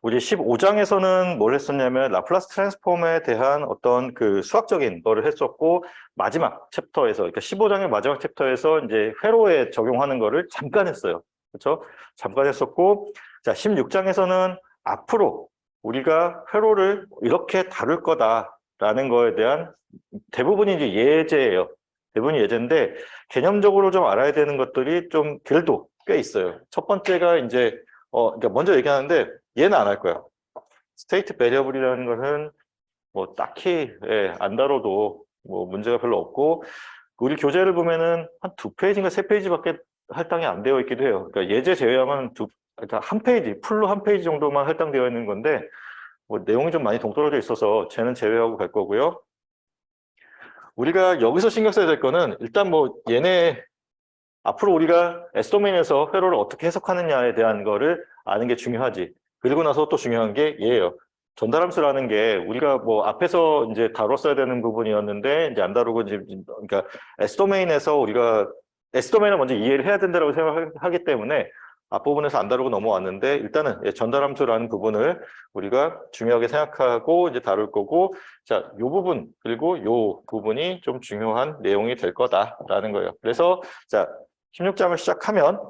우리 15장에서는 뭘 했었냐면 라플라스 트랜스폼에 대한 어떤 그 수학적인 거를 했었고 마지막 챕터에서 그러니까 15장의 마지막 챕터에서 이제 회로에 적용하는 거를 잠깐 했어요. 그렇죠? 잠깐 했었고 자, 16장에서는 앞으로 우리가 회로를 이렇게 다룰 거다라는 거에 대한 대부분이 이제 예제예요. 대부분이 예제인데 개념적으로 좀 알아야 되는 것들이 좀 그래도 꽤 있어요. 첫 번째가 이제 그러니까 먼저 얘기하는데 얘는 안 할 거야. 스테이트 베리어블이라는 것은 뭐 딱히 안 다뤄도 뭐 문제가 별로 없고 우리 교재를 보면은 한 두 페이지인가 세 페이지밖에 할당이 안 되어 있기도 해요. 그러니까 예제 제외하면 그러니까 한 페이지, 풀로 한 페이지 정도만 할당되어 있는 건데 뭐 내용이 좀 많이 동떨어져 있어서 쟤는 제외하고 갈 거고요. 우리가 여기서 신경 써야 될 거는 일단 뭐 얘네 앞으로 우리가 S도메인에서 회로를 어떻게 해석하느냐에 대한 거를 아는 게 중요하지. 그리고 나서 또 중요한 게 얘예요. 전달함수라는 게 우리가 뭐 앞에서 이제 다뤘어야 되는 부분이었는데 이제 안 다루고 이제 그러니까 S도메인에서 우리가 S도메인을 먼저 이해를 해야 된다고 생각하기 때문에 앞부분에서 안 다루고 넘어왔는데 일단은 전달함수라는 부분을 우리가 중요하게 생각하고 이제 다룰 거고 자, 요 부분 그리고 요 부분이 좀 중요한 내용이 될 거다라는 거예요. 그래서 자, 16장을 시작하면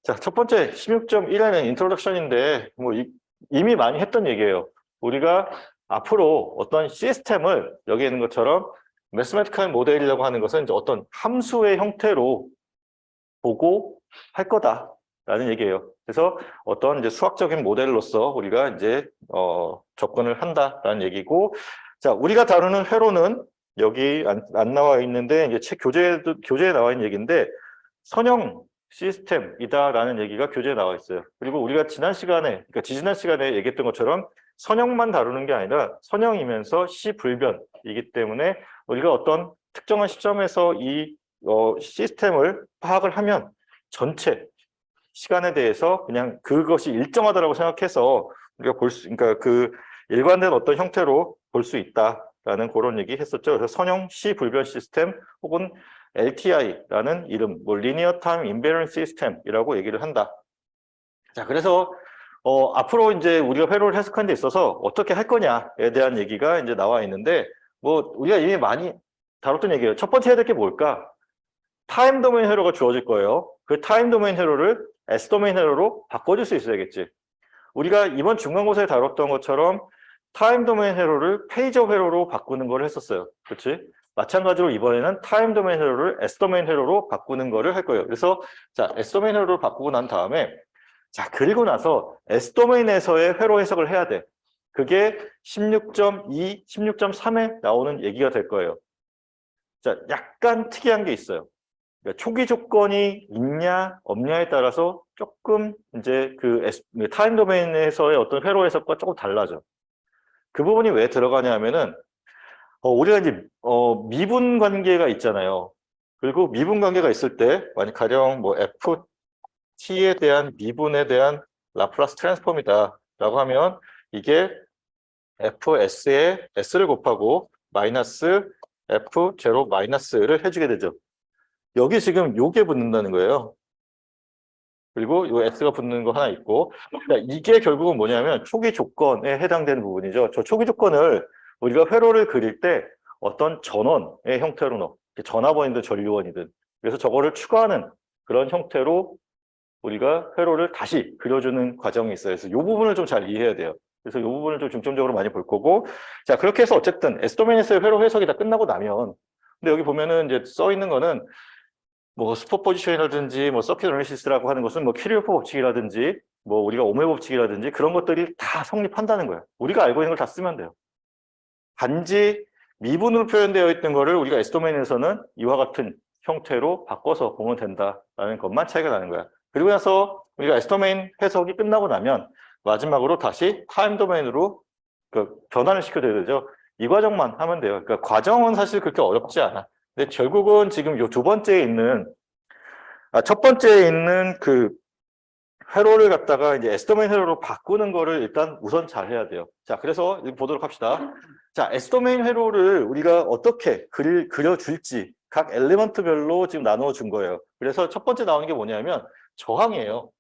자, 첫 번째 16.1에는 인트로덕션인데 뭐 이미 많이 했던 얘기예요. 우리가 앞으로 어떤 시스템을 여기 있는 것처럼 매스매티컬 모델이라고 하는 것은 이제 어떤 함수의 형태로 보고 할 거다라는 얘기예요. 그래서 어떤 이제 수학적인 모델로서 우리가 이제 접근을 한다라는 얘기고 자, 우리가 다루는 회로는 여기 안 나와 있는데 이제 책 교재에 나와 있는 얘기인데 선형 시스템이다라는 얘기가 교재에 나와 있어요. 그리고 우리가 지난 시간에, 그러니까 지지난 시간에 얘기했던 것처럼 선형만 다루는 게 아니라 선형이면서 시불변이기 때문에 우리가 어떤 특정한 시점에서 이 시스템을 파악을 하면 전체 시간에 대해서 그냥 그것이 일정하다라고 생각해서 우리가 그러니까 그 일관된 어떤 형태로 볼 수 있다라는 그런 얘기 했었죠. 그래서 선형 시불변 시스템 혹은 LTI라는 이름, 뭐 Linear Time Invariant System이라고 얘기를 한다. 자, 그래서 앞으로 이제 우리가 회로를 해석하는 데 있어서 어떻게 할 거냐에 대한 얘기가 이제 나와 있는데 뭐 우리가 이미 많이 다뤘던 얘기예요. 첫 번째 해야 될 게 뭘까? 타임 도메인 회로가 주어질 거예요. 그 타임 도메인 회로를 S 도메인 회로로 바꿔줄 수 있어야겠지. 우리가 이번 중간고사에 다뤘던 것처럼 타임 도메인 회로를 페이저 회로로 바꾸는 걸 했었어요. 그렇지? 마찬가지로 이번에는 타임 도메인 회로를 S 도메인 회로로 바꾸는 거를 할 거예요. 그래서 자, S 도메인 회로를 바꾸고 난 다음에 자, 그리고 나서 S 도메인에서의 회로 해석을 해야 돼. 그게 16.2, 16.3에 나오는 얘기가 될 거예요. 자, 약간 특이한 게 있어요. 그러니까 초기 조건이 있냐 없냐에 따라서 조금 이제 그 타임 도메인에서의 어떤 회로 해석과 조금 달라져. 그 부분이 왜 들어가냐 하면은 우리가 이제 미분 관계가 있잖아요. 그리고 미분 관계가 있을 때 만약 가령 뭐 ft에 대한 미분에 대한 라플라스 트랜스폼이다라고 하면 이게 fs에 s를 곱하고 마이너스 f0 마이너스를 해주게 되죠. 여기 지금 요게 붙는다는 거예요. 그리고 요 s가 붙는 거 하나 있고 이게 결국은 뭐냐면 초기 조건에 해당되는 부분이죠. 저 초기 조건을 우리가 회로를 그릴 때 어떤 전원의 형태로 넣어. 전화번이든 전류원이든. 그래서 저거를 추가하는 그런 형태로 우리가 회로를 다시 그려주는 과정이 있어요. 그래서 이 부분을 좀 잘 이해해야 돼요. 그래서 이 부분을 좀 중점적으로 많이 볼 거고 자 그렇게 해서 어쨌든 S도메인에서의 회로 해석이 다 끝나고 나면 근데 여기 보면은 이제 써 있는 거는 뭐 슈퍼포지션이라든지 뭐 서킷 어널리시스라고 하는 것은 뭐 키르호프 법칙이라든지 뭐 우리가 오메 법칙이라든지 그런 것들이 다 성립한다는 거예요. 우리가 알고 있는 걸 다 쓰면 돼요. 단지 미분으로 표현되어 있는 거를 우리가 S도메인에서는 이와 같은 형태로 바꿔서 보면 된다라는 것만 차이가 나는 거야. 그리고 나서 우리가 S도메인 해석이 끝나고 나면 마지막으로 다시 타임 도메인으로 그 변환을 시켜줘야 되죠. 이 과정만 하면 돼요. 그러니까 과정은 사실 그렇게 어렵지 않아. 근데 결국은 지금 요 두 번째에 있는 첫 번째에 있는 그 회로를 갖다가 이제 S도메인 회로로 바꾸는 거를 일단 우선 잘 해야 돼요. 자, 그래서 보도록 합시다. 자, S도메인 회로를 우리가 어떻게 그려줄지 각 엘리먼트별로 지금 나누어 준 거예요. 그래서 첫 번째 나오는 게 뭐냐면 저항이에요.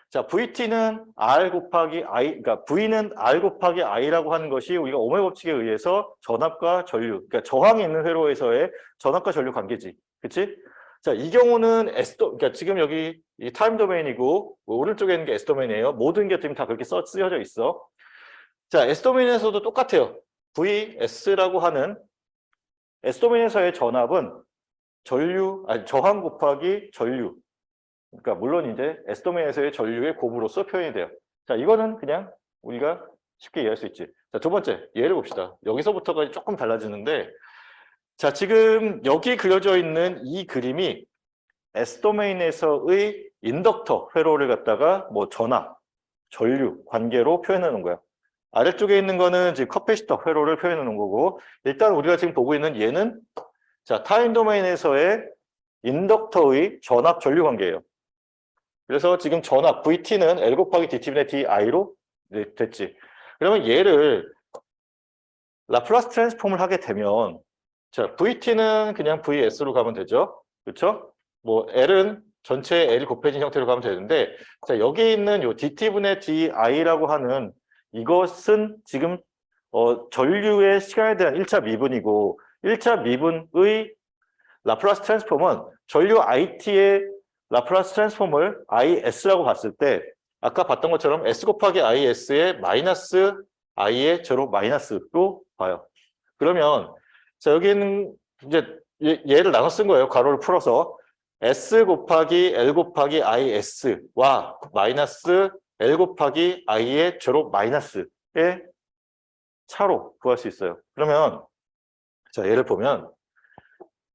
자, VT는 R 곱하기 I, 그러니까 V는 R 곱하기 I라고 하는 것이 우리가 오메 법칙에 의해서 전압과 전류, 그러니까 저항이 있는 회로에서의 전압과 전류 관계지. 그치? 자, 이 경우는 그러니까 지금 여기 이 타임 도메인이고, 오른쪽에 있는 게 S 도메인이에요. 모든 게 지금 다 그렇게 쓰여져 있어. 자, S 도메인에서도 똑같아요. VS라고 하는 S 도메인에서의 전압은 저항 곱하기 전류. 그러니까 물론 이제 S 도메인에서의 전류의 곱으로서 표현이 돼요. 자, 이거는 그냥 우리가 쉽게 이해할 수 있지. 자, 두 번째 예를 봅시다. 여기서부터가 조금 달라지는데, 자, 지금 여기 그려져 있는 이 그림이 S 도메인에서의 인덕터 회로를 갖다가 뭐 전압, 전류 관계로 표현해 놓은 거야. 아래쪽에 있는 거는 지금 커패시터 회로를 표현해 놓은 거고, 일단 우리가 지금 보고 있는 얘는 자, 타임 도메인에서의 인덕터의 전압 전류 관계예요. 그래서 지금 전압 VT는 L 곱하기 DT분의 DI로 됐지. 그러면 얘를 라플라스 트랜스폼을 하게 되면 자, VT는 그냥 VS로 가면 되죠. 그렇죠? 뭐 L은 전체 L 곱해진 형태로 가면 되는데, 자, 여기 있는 요 DT분의 DI라고 하는 이것은 지금 전류의 시간에 대한 1차 미분이고, 1차 미분의 라플라스 트랜스폼은 전류 IT의 라플라스 트랜스폼을 IS라고 봤을 때 아까 봤던 것처럼 S 곱하기 IS의 마이너스 I의 제로 마이너스로 봐요. 그러면 자, 여기는 이제 얘를 나눠 쓴 거예요. 가로를 풀어서 S 곱하기 L 곱하기 IS와 마이너스 L 곱하기 I의 제로 마이너스의 차로 구할 수 있어요. 그러면 자, 얘를 보면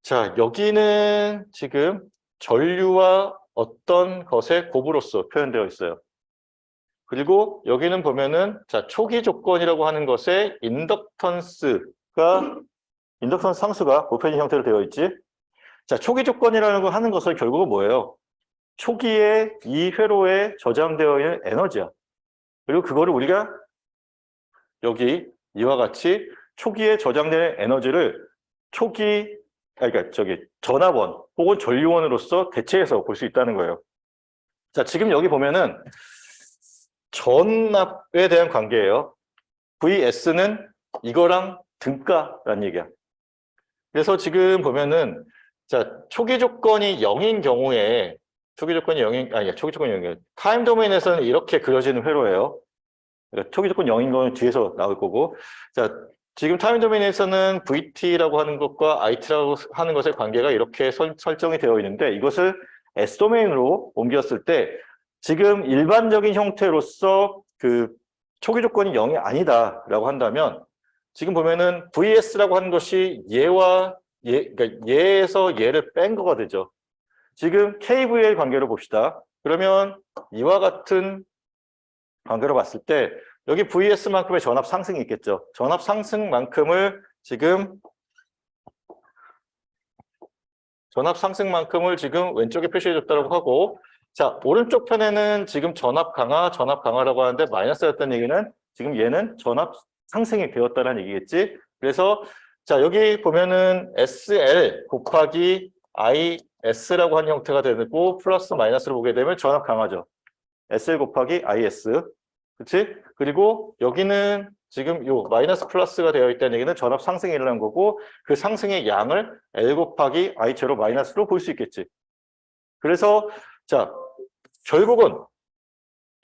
자, 여기는 지금 전류와 어떤 것의 곱으로서 표현되어 있어요. 그리고 여기는 보면은 자, 초기 조건이라고 하는 것에 인덕턴스 상수가 곱해진 형태로 되어 있지. 자, 초기 조건이라는 거 하는 것은 결국은 뭐예요? 초기에 이 회로에 저장되어 있는 에너지야. 그리고 그거를 우리가 여기 이와 같이 초기에 저장되는 에너지를 그러니까 전압원 혹은 전류원으로서 대체해서 볼 수 있다는 거예요. 자, 지금 여기 보면은 전압에 대한 관계예요. VS는 이거랑 등가라는 얘기야. 그래서 지금 보면은 자, 초기 조건이 0인 경우에 초기 조건이 0이에요. 타임 도메인에서는 이렇게 그려지는 회로예요. 그러니까 초기 조건 0인 거는 뒤에서 나올 거고. 자, 지금 타임 도메인에서는 VT라고 하는 것과 IT라고 하는 것의 관계가 이렇게 설정이 되어 있는데, 이것을 S 도메인으로 옮겼을 때 지금 일반적인 형태로서 그 초기 조건이 0이 아니다라고 한다면, 지금 보면은 VS라고 하는 것이 그러니까 얘에서 얘를 뺀 거가 되죠. 지금 KVL 관계로 봅시다. 그러면 이와 같은 관계로 봤을 때 여기 VS만큼의 전압 상승이 있겠죠. 전압 상승만큼을 지금 왼쪽에 표시해줬다고 하고, 자, 오른쪽 편에는 지금 전압 강화라고 하는데 마이너스였다는 얘기는 지금 얘는 전압 상승이 되었다는 얘기겠지. 그래서 자, 여기 보면은 SL 곱하기 IS라고 하는 형태가 되고 플러스 마이너스를 보게 되면 전압 강화죠. SL 곱하기 IS. 그렇지? 그리고 여기는 지금 요 마이너스 플러스가 되어 있다는 얘기는 전압 상승이 일어난 거고, 그 상승의 양을 L 곱하기 I 제로 마이너스로 볼 수 있겠지. 그래서 자, 결국은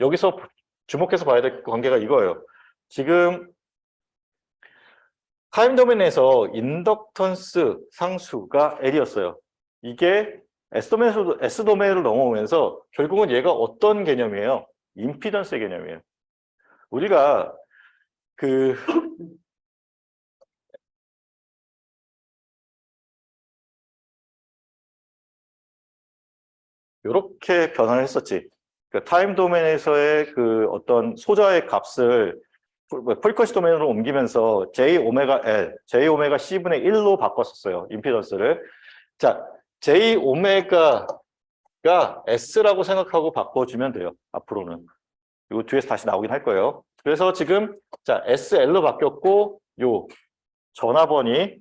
여기서 주목해서 봐야 될 관계가 이거예요. 지금 타임 도메인에서 인덕턴스 상수가 L이었어요. 이게 S 도메인으로 넘어오면서 결국은 얘가 어떤 개념이에요? 임피던스의 개념이에요. 우리가 이렇게 변화를 했었지. 그 타임 도메인에서의 그 어떤 소자의 값을 프리퀀시 도메인으로 옮기면서 J 오메가 L, J 오메가 C분의 1로 바꿨었어요. 임피던스를. 자, J 오메가가 S라고 생각하고 바꿔주면 돼요. 앞으로는. 이거 뒤에서 다시 나오긴 할 거예요. 그래서 지금 자, SL로 바뀌었고 요 전압원이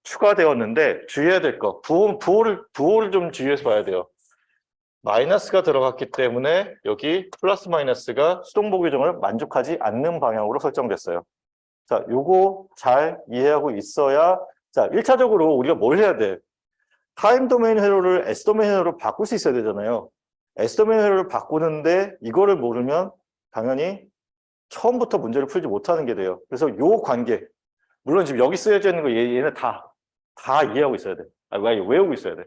추가되었는데 주의해야 될 거. 부호를 좀 주의해서 봐야 돼요. 마이너스가 들어갔기 때문에 여기 플러스 마이너스가 수동보 규정을 만족하지 않는 방향으로 설정됐어요. 자, 요거 잘 이해하고 있어야, 자, 1차적으로 우리가 뭘 해야 돼? 타임 도메인 회로를 S 도메인 회로로 바꿀 수 있어야 되잖아요. S 도메인 회로를 바꾸는데 이거를 모르면 당연히 처음부터 문제를 풀지 못하는 게 돼요. 그래서 요 관계, 물론 지금 여기 쓰여져 있는 거 얘네 다 이해하고 있어야 돼. 외우고 있어야 돼.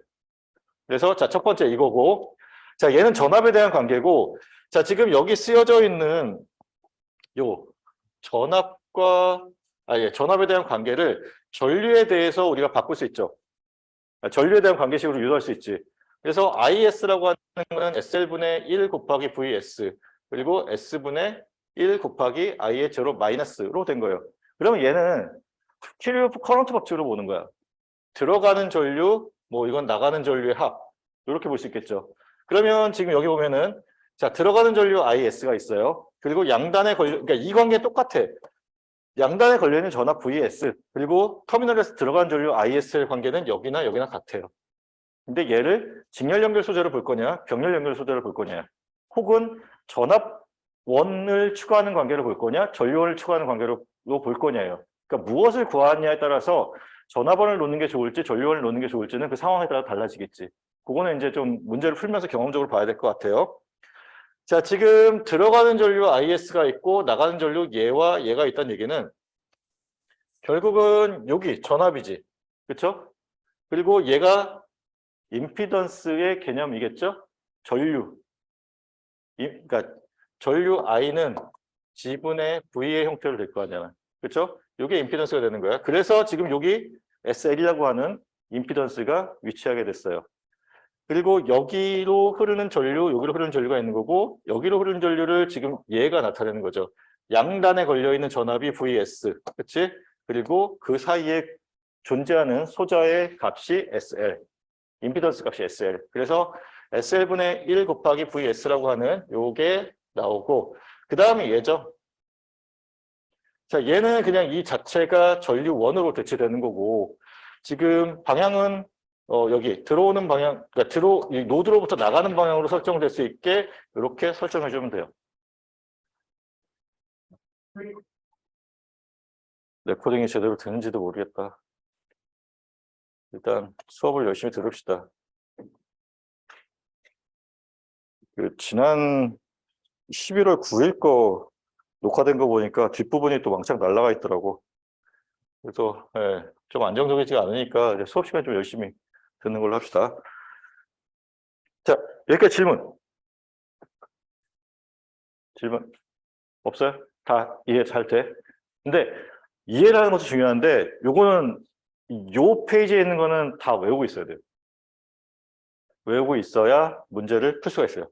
그래서 자, 첫 번째 이거고, 자, 얘는 전압에 대한 관계고, 자, 지금 여기 쓰여져 있는 요 전압과 전압에 대한 관계를 전류에 대해서 우리가 바꿀 수 있죠. 전류에 대한 관계식으로 유도할 수 있지. 그래서 IS라고 하는 거는 SL분의 1 곱하기 VS 그리고 S분의 1 곱하기 I의 제로 마이너스로 된 거예요. 그러면 얘는 키르호프 커런트 법칙으로 보는 거야. 들어가는 전류, 뭐 이건 나가는 전류의 합. 이렇게 볼 수 있겠죠. 그러면 지금 여기 보면은 자, 들어가는 전류 IS가 있어요. 그리고 양단에 그러니까 이 관계 똑같아. 양단에 걸려있는 전압 VS 그리고 터미널에서 들어간 전류 IS의 관계는 여기나 여기나 같아요. 근데 얘를 직렬 연결 소재로 볼 거냐, 병렬 연결 소재로 볼 거냐, 혹은 전압원을 추가하는 관계로 볼 거냐, 전류원을 추가하는 관계로 볼 거냐예요. 그러니까 무엇을 구하느냐에 따라서 전압원을 놓는 게 좋을지 전류원을 놓는 게 좋을지는 그 상황에 따라 달라지겠지. 그거는 이제 좀 문제를 풀면서 경험적으로 봐야 될 것 같아요. 자, 지금 들어가는 전류 IS가 있고 나가는 전류 얘와 얘가 있다는 얘기는 결국은 여기 전압이지. 그렇죠? 그리고 얘가 임피던스의 개념이겠죠? 전류. 그러니까 전류 I는 G분의 V의 형태로 될 거 아니야. 그렇죠? 이게 임피던스가 되는 거야. 그래서 지금 여기 SL이라고 하는 임피던스가 위치하게 됐어요. 그리고 여기로 흐르는 전류, 여기로 흐르는 전류가 있는 거고 여기로 흐르는 전류를 지금 얘가 나타내는 거죠. 양단에 걸려있는 전압이 VS, 그렇지? 그리고 그 사이에 존재하는 소자의 값이 SL, 임피던스 값이 SL. 그래서 SL분의 1 곱하기 VS라고 하는 요게 나오고 그 다음에 얘죠. 자, 얘는 그냥 이 자체가 전류 원으로 대체되는 거고 지금 방향은 여기 들어오는 방향, 그러니까 노드로부터 나가는 방향으로 설정될 수 있게 이렇게 설정해 주면 돼요. 레코딩이 제대로 되는지도 모르겠다. 일단 수업을 열심히 들읍시다. 그 지난 11월 9일 거 녹화된 거 보니까 뒷부분이 또 왕창 날라가 있더라고. 그래서 좀 안정적이지가 않으니까 이제 수업 시간 좀 열심히 듣는 걸로 합시다. 자, 여기까지 질문. 질문 없어요? 다 이해 잘 돼? 근데 이해를 하는 것도 중요한데 요거는 요 페이지에 있는 거는 다 외우고 있어야 돼요. 외우고 있어야 문제를 풀 수가 있어요.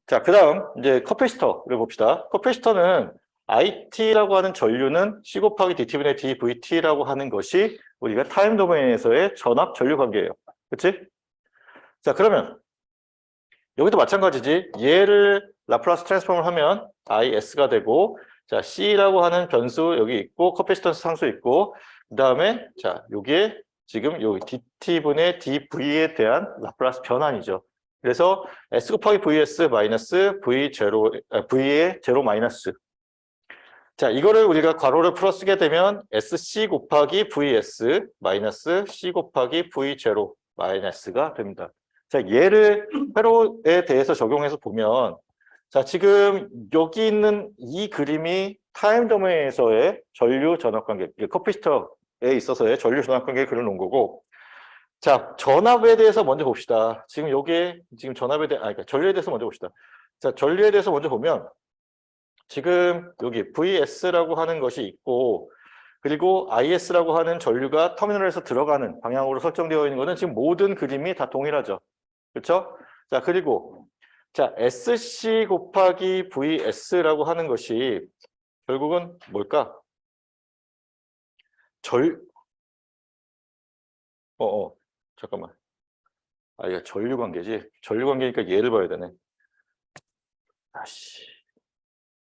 자, 그 다음 이제 커패시터를 봅시다. 커패시터는 IT라고 하는 전류는 C 곱하기 DT분의 DVT라고 하는 것이 우리가 타임 도메인에서의 전압 전류 관계예요. 그렇지? 자, 그러면 여기도 마찬가지지. 얘를 라플라스 트랜스폼을 하면 IS가 되고 자, C라고 하는 변수 여기 있고 커패시턴스 상수 있고 그 다음에 자, 여기에 지금 여기 DT분의 DV에 대한 라플라스 변환이죠. 그래서 S 곱하기 VS 마이너스 V의 제로 마이너스. 자, 이거를 우리가 괄호를 풀어 쓰게 되면 SC 곱하기 VS 마이너스 C 곱하기 V 제로 마이너스가 됩니다. 자, 얘를 회로에 대해서 적용해서 보면 자, 지금 여기 있는 이 그림이 타임 도메인에서의 전류 전압 관계, 커피스터에 있어서의 전류 전압 관계를 그려놓은 거고 자, 전압에 대해서 먼저 봅시다. 지금 여기에 지금 그러니까 전류에 대해서 먼저 봅시다. 자, 전류에 대해서 먼저 보면 지금 여기 VS라고 하는 것이 있고 그리고 IS라고 하는 전류가 터미널에서 들어가는 방향으로 설정되어 있는 것은 지금 모든 그림이 다 동일하죠. 그렇죠? 자, 그리고 자, SC 곱하기 VS라고 하는 것이 결국은 뭘까? 잠깐만. 이게 전류 관계지. 전류 관계니까 얘를 봐야 되네.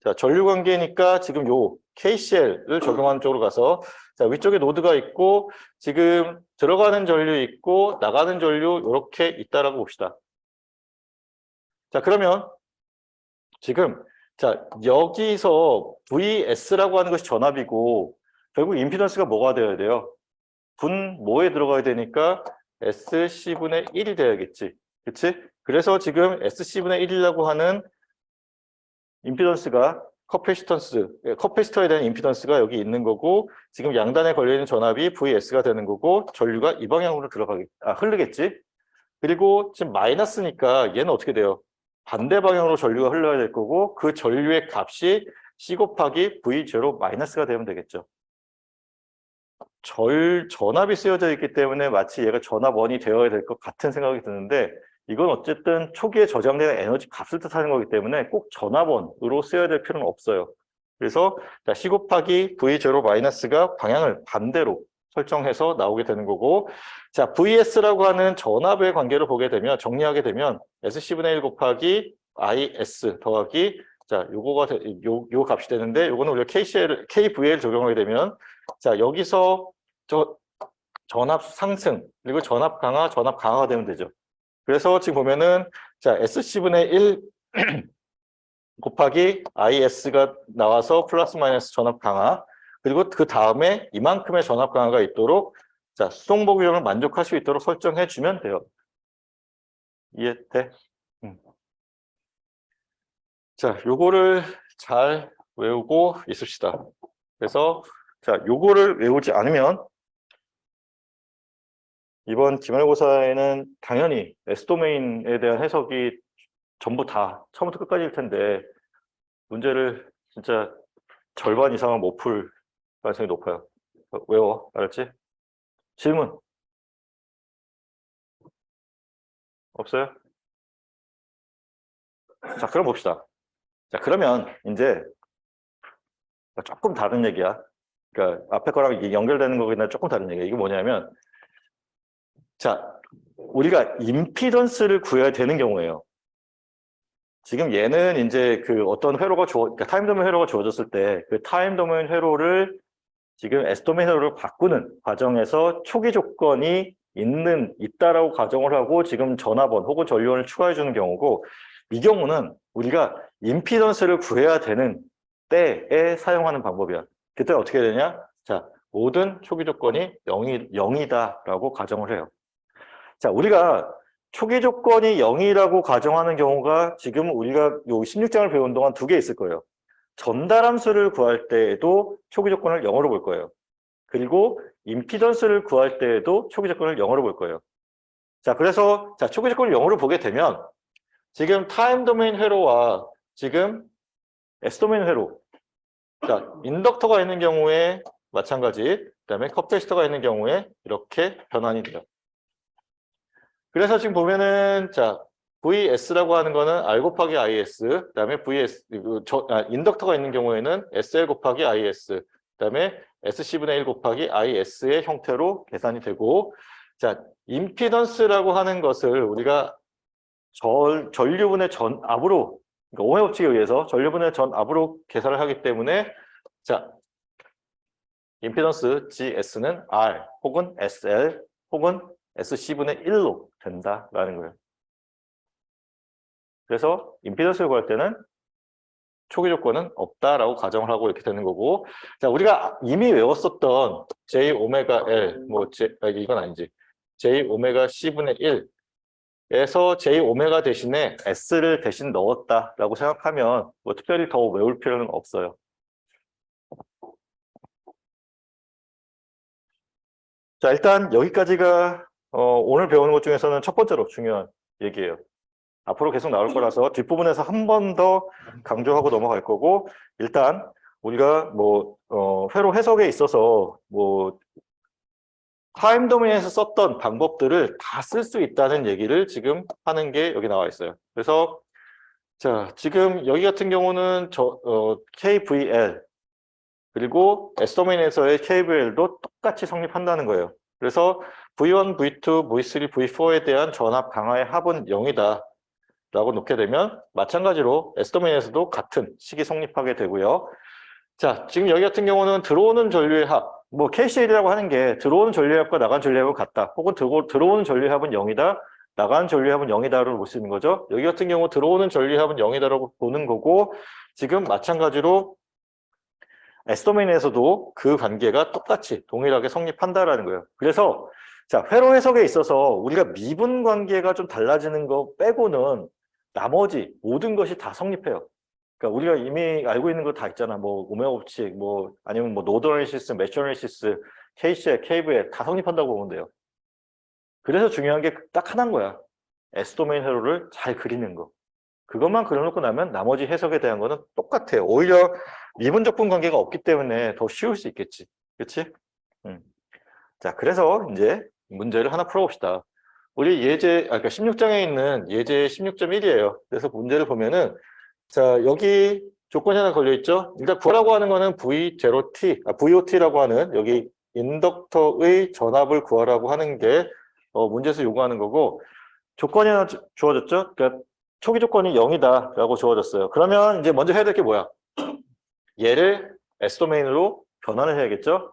자, 전류 관계니까 지금 요 KCL을 적용하는 쪽으로 가서 자, 위쪽에 노드가 있고 지금 들어가는 전류 있고 나가는 전류 이렇게 있다라고 봅시다. 자, 그러면 지금 자, 여기서 VS라고 하는 것이 전압이고 결국 임피던스가 뭐가 되어야 돼요? 분 뭐에 들어가야 되니까 SC분의 1이 돼야겠지. 그치? 그래서 지금 SC분의 1이라고 하는 임피던스가 커패시터에 대한 임피던스가 여기 있는 거고 지금 양단에 걸려있는 전압이 VS가 되는 거고 전류가 이 방향으로 흐르겠지. 그리고 지금 마이너스니까 얘는 어떻게 돼요? 반대 방향으로 전류가 흘러야 될 거고 그 전류의 값이 C 곱하기 V0 마이너스가 되면 되겠죠. 전압이 쓰여져 있기 때문에 마치 얘가 전압원이 되어야 될 것 같은 생각이 드는데 이건 어쨌든 초기에 저장되는 에너지 값을 뜻하는 거기 때문에 꼭 전압원으로 쓰여야 될 필요는 없어요. 그래서 자, C 곱하기 V0 마이너스가 방향을 반대로 설정해서 나오게 되는 거고 자, VS라고 하는 전압의 관계를 보게 되면 정리하게 되면 SC분의 1 곱하기 IS 더하기 자, 요 값이 되는데 요거는 우리가 KVL 적용하게 되면 자, 여기서 전압 상승 그리고 전압 강화가 되면 되죠. 그래서 지금 보면은 자, SC분의 1 곱하기 IS가 나와서 플러스 마이너스 전압 강화 그리고 그 다음에 이만큼의 전압 강화가 있도록 자, 수동복 유형을 만족할 수 있도록 설정해 주면 돼요. 이해돼? 자, 요거를 잘 외우고 있읍시다. 그래서 자, 요거를 외우지 않으면 이번 기말고사에는 당연히 S도메인에 대한 해석이 전부 다 처음부터 끝까지일 텐데 문제를 진짜 절반 이상은 못 풀 가능성이 높아요. 외워, 알았지? 질문 없어요? 자, 그럼 봅시다. 자, 그러면 이제 조금 다른 얘기야. 그러니까 앞에 거랑 이게 연결되는 거기는 조금 다른 얘기야. 이게 뭐냐면 자, 우리가 임피던스를 구해야 되는 경우예요. 지금 얘는 이제 그 어떤 회로가 그러니까 타임 도메인 회로가 주어졌을 때 그 타임 도메인 회로를 지금 S 도메인 회로를 바꾸는 과정에서 초기 조건이 있다라고 가정을 하고 지금 전압원 혹은 전류원을 추가해 주는 경우고 이 경우는 우리가 임피던스를 구해야 되는 때에 사용하는 방법이야. 그때 어떻게 되냐? 자, 모든 초기 조건이 0이다라고 가정을 해요. 자, 우리가 초기 조건이 0이라고 가정하는 경우가 지금 우리가 요 16장을 배운 동안 두 개 있을 거예요. 전달함수를 구할 때에도 초기 조건을 0으로 볼 거예요. 그리고 임피던스를 구할 때에도 초기 조건을 0으로 볼 거예요. 자, 그래서 자, 초기 조건을 0으로 보게 되면 지금 타임 도메인 회로와 지금 S 도메인 회로 자, 인덕터가 있는 경우에 마찬가지 그다음에 커패시터가 있는 경우에 이렇게 변환이 돼요. 그래서 지금 보면은 자 VS라고 하는 거는 R 곱하기 IS 그다음에 인덕터가 있는 경우에는 SL 곱하기 IS 그다음에 SC분의 1 곱하기 IS의 형태로 계산이 되고 자 임피던스라고 하는 것을 우리가 전류분의 전압으로 그러니까 오흠의 법칙에 의해서 전류분의 전압으로 계산을 하기 때문에 자 임피던스 GS는 R 혹은 SL 혹은 SC분의 1로 된다라는 거예요. 그래서 임피던스를 구할 때는 초기 조건은 없다라고 가정을 하고 이렇게 되는 거고 자 우리가 이미 외웠었던 J 오메가 L 이건 아니지 J 오메가 C분의 1에서 J 오메가 대신에 S를 대신 넣었다라고 생각하면 뭐 특별히 더 외울 필요는 없어요. 자 일단 여기까지가 오늘 배우는 것 중에서는 첫 번째로 중요한 얘기예요. 앞으로 계속 나올 거라서 뒷부분에서 한 번 더 강조하고 넘어갈 거고 일단 우리가 뭐 회로 해석에 있어서 뭐 타임 도메인에서 썼던 방법들을 다 쓸 수 있다는 얘기를 지금 하는 게 여기 나와 있어요. 그래서 자 지금 여기 같은 경우는 KVL 그리고 S 도메인에서의 KVL도 똑같이 성립한다는 거예요. 그래서 V1, V2, V3, V4에 대한 전압 강화의 합은 0이다. 라고 놓게 되면 마찬가지로 S도메인에서도 같은 식이 성립하게 되고요. 자, 지금 여기 같은 경우는 들어오는 전류의 합, 뭐 KCL이라고 하는 게 들어오는 전류의 합과 나간 전류의 합은 같다. 혹은 들어오는 전류의 합은 0이다. 나가는 전류합은 0이다라고 볼 수 있는 거죠. 여기 같은 경우 들어오는 전류합은 0이다라고 보는 거고 지금 마찬가지로 S도메인에서도 그 관계가 똑같이 동일하게 성립한다라는 거예요. 그래서 자, 회로 해석에 있어서 우리가 미분 관계가 좀 달라지는 거 빼고는 나머지 모든 것이 다 성립해요. 그러니까 우리가 이미 알고 있는 거 다 있잖아. 뭐 오메가 법칙, 뭐 아니면 뭐 노드 어널리시스, 매치 어널리시스, K시에, K브에 다 성립한다고 보면 돼요. 그래서 중요한 게 딱 하나인 거야. S도메인 회로를 잘 그리는 거. 그것만 그려놓고 나면 나머지 해석에 대한 거는 똑같아요. 오히려 미분적분 관계가 없기 때문에 더 쉬울 수 있겠지. 그렇지? 자, 그래서 이제 문제를 하나 풀어봅시다. 우리 그러니까 16장에 있는 예제 16.1이에요. 그래서 문제를 보면은 자, 여기 조건이 하나 걸려 있죠. 일단 구하라고 하는 거는 V0T, VOT라고 하는 여기 인덕터의 전압을 구하라고 하는 게 문제에서 요구하는 거고 조건이 하나 주어졌죠. 그러니까 초기 조건이 0이다라고 주어졌어요. 그러면 이제 먼저 해야 될 게 뭐야? 얘를 S도메인으로 변환을 해야겠죠.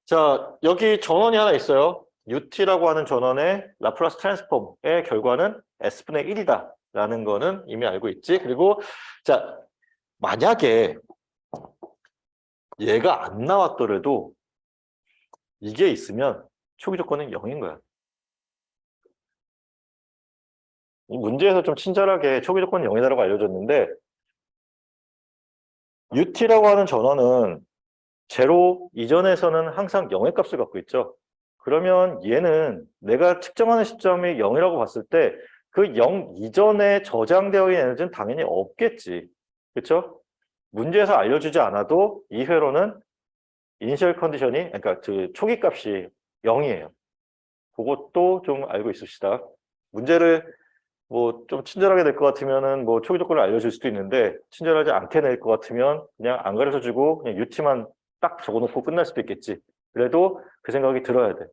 자, 여기 전원이 하나 있어요. UT라고 하는 전원의 라플라스 트랜스폼의 결과는 S분의 1이다라는 거는 이미 알고 있지. 그리고 자, 만약에 얘가 안 나왔더라도 이게 있으면 초기 조건은 0인 거야. 이 문제에서 좀 친절하게 초기 조건이 0이다라고 알려줬는데 UT라고 하는 전원은 제로 이전에서는 항상 0의 값을 갖고 있죠. 그러면 얘는 내가 측정하는 시점이 0이라고 봤을 때 그 0 이전에 저장되어 있는 에너지는 당연히 없겠지. 그렇죠? 문제에서 알려주지 않아도 이 회로는 이니셜 컨디션이 그러니까 그 초기 값이 0이에요. 그것도 좀 알고 있읍시다. 문제를 뭐 좀 친절하게 낼 것 같으면은 뭐 초기 조건을 알려줄 수도 있는데 친절하지 않게 낼 것 같으면 그냥 안 가르쳐주고 그냥 UT만 딱 적어놓고 끝날 수도 있겠지. 그래도 그 생각이 들어야 돼.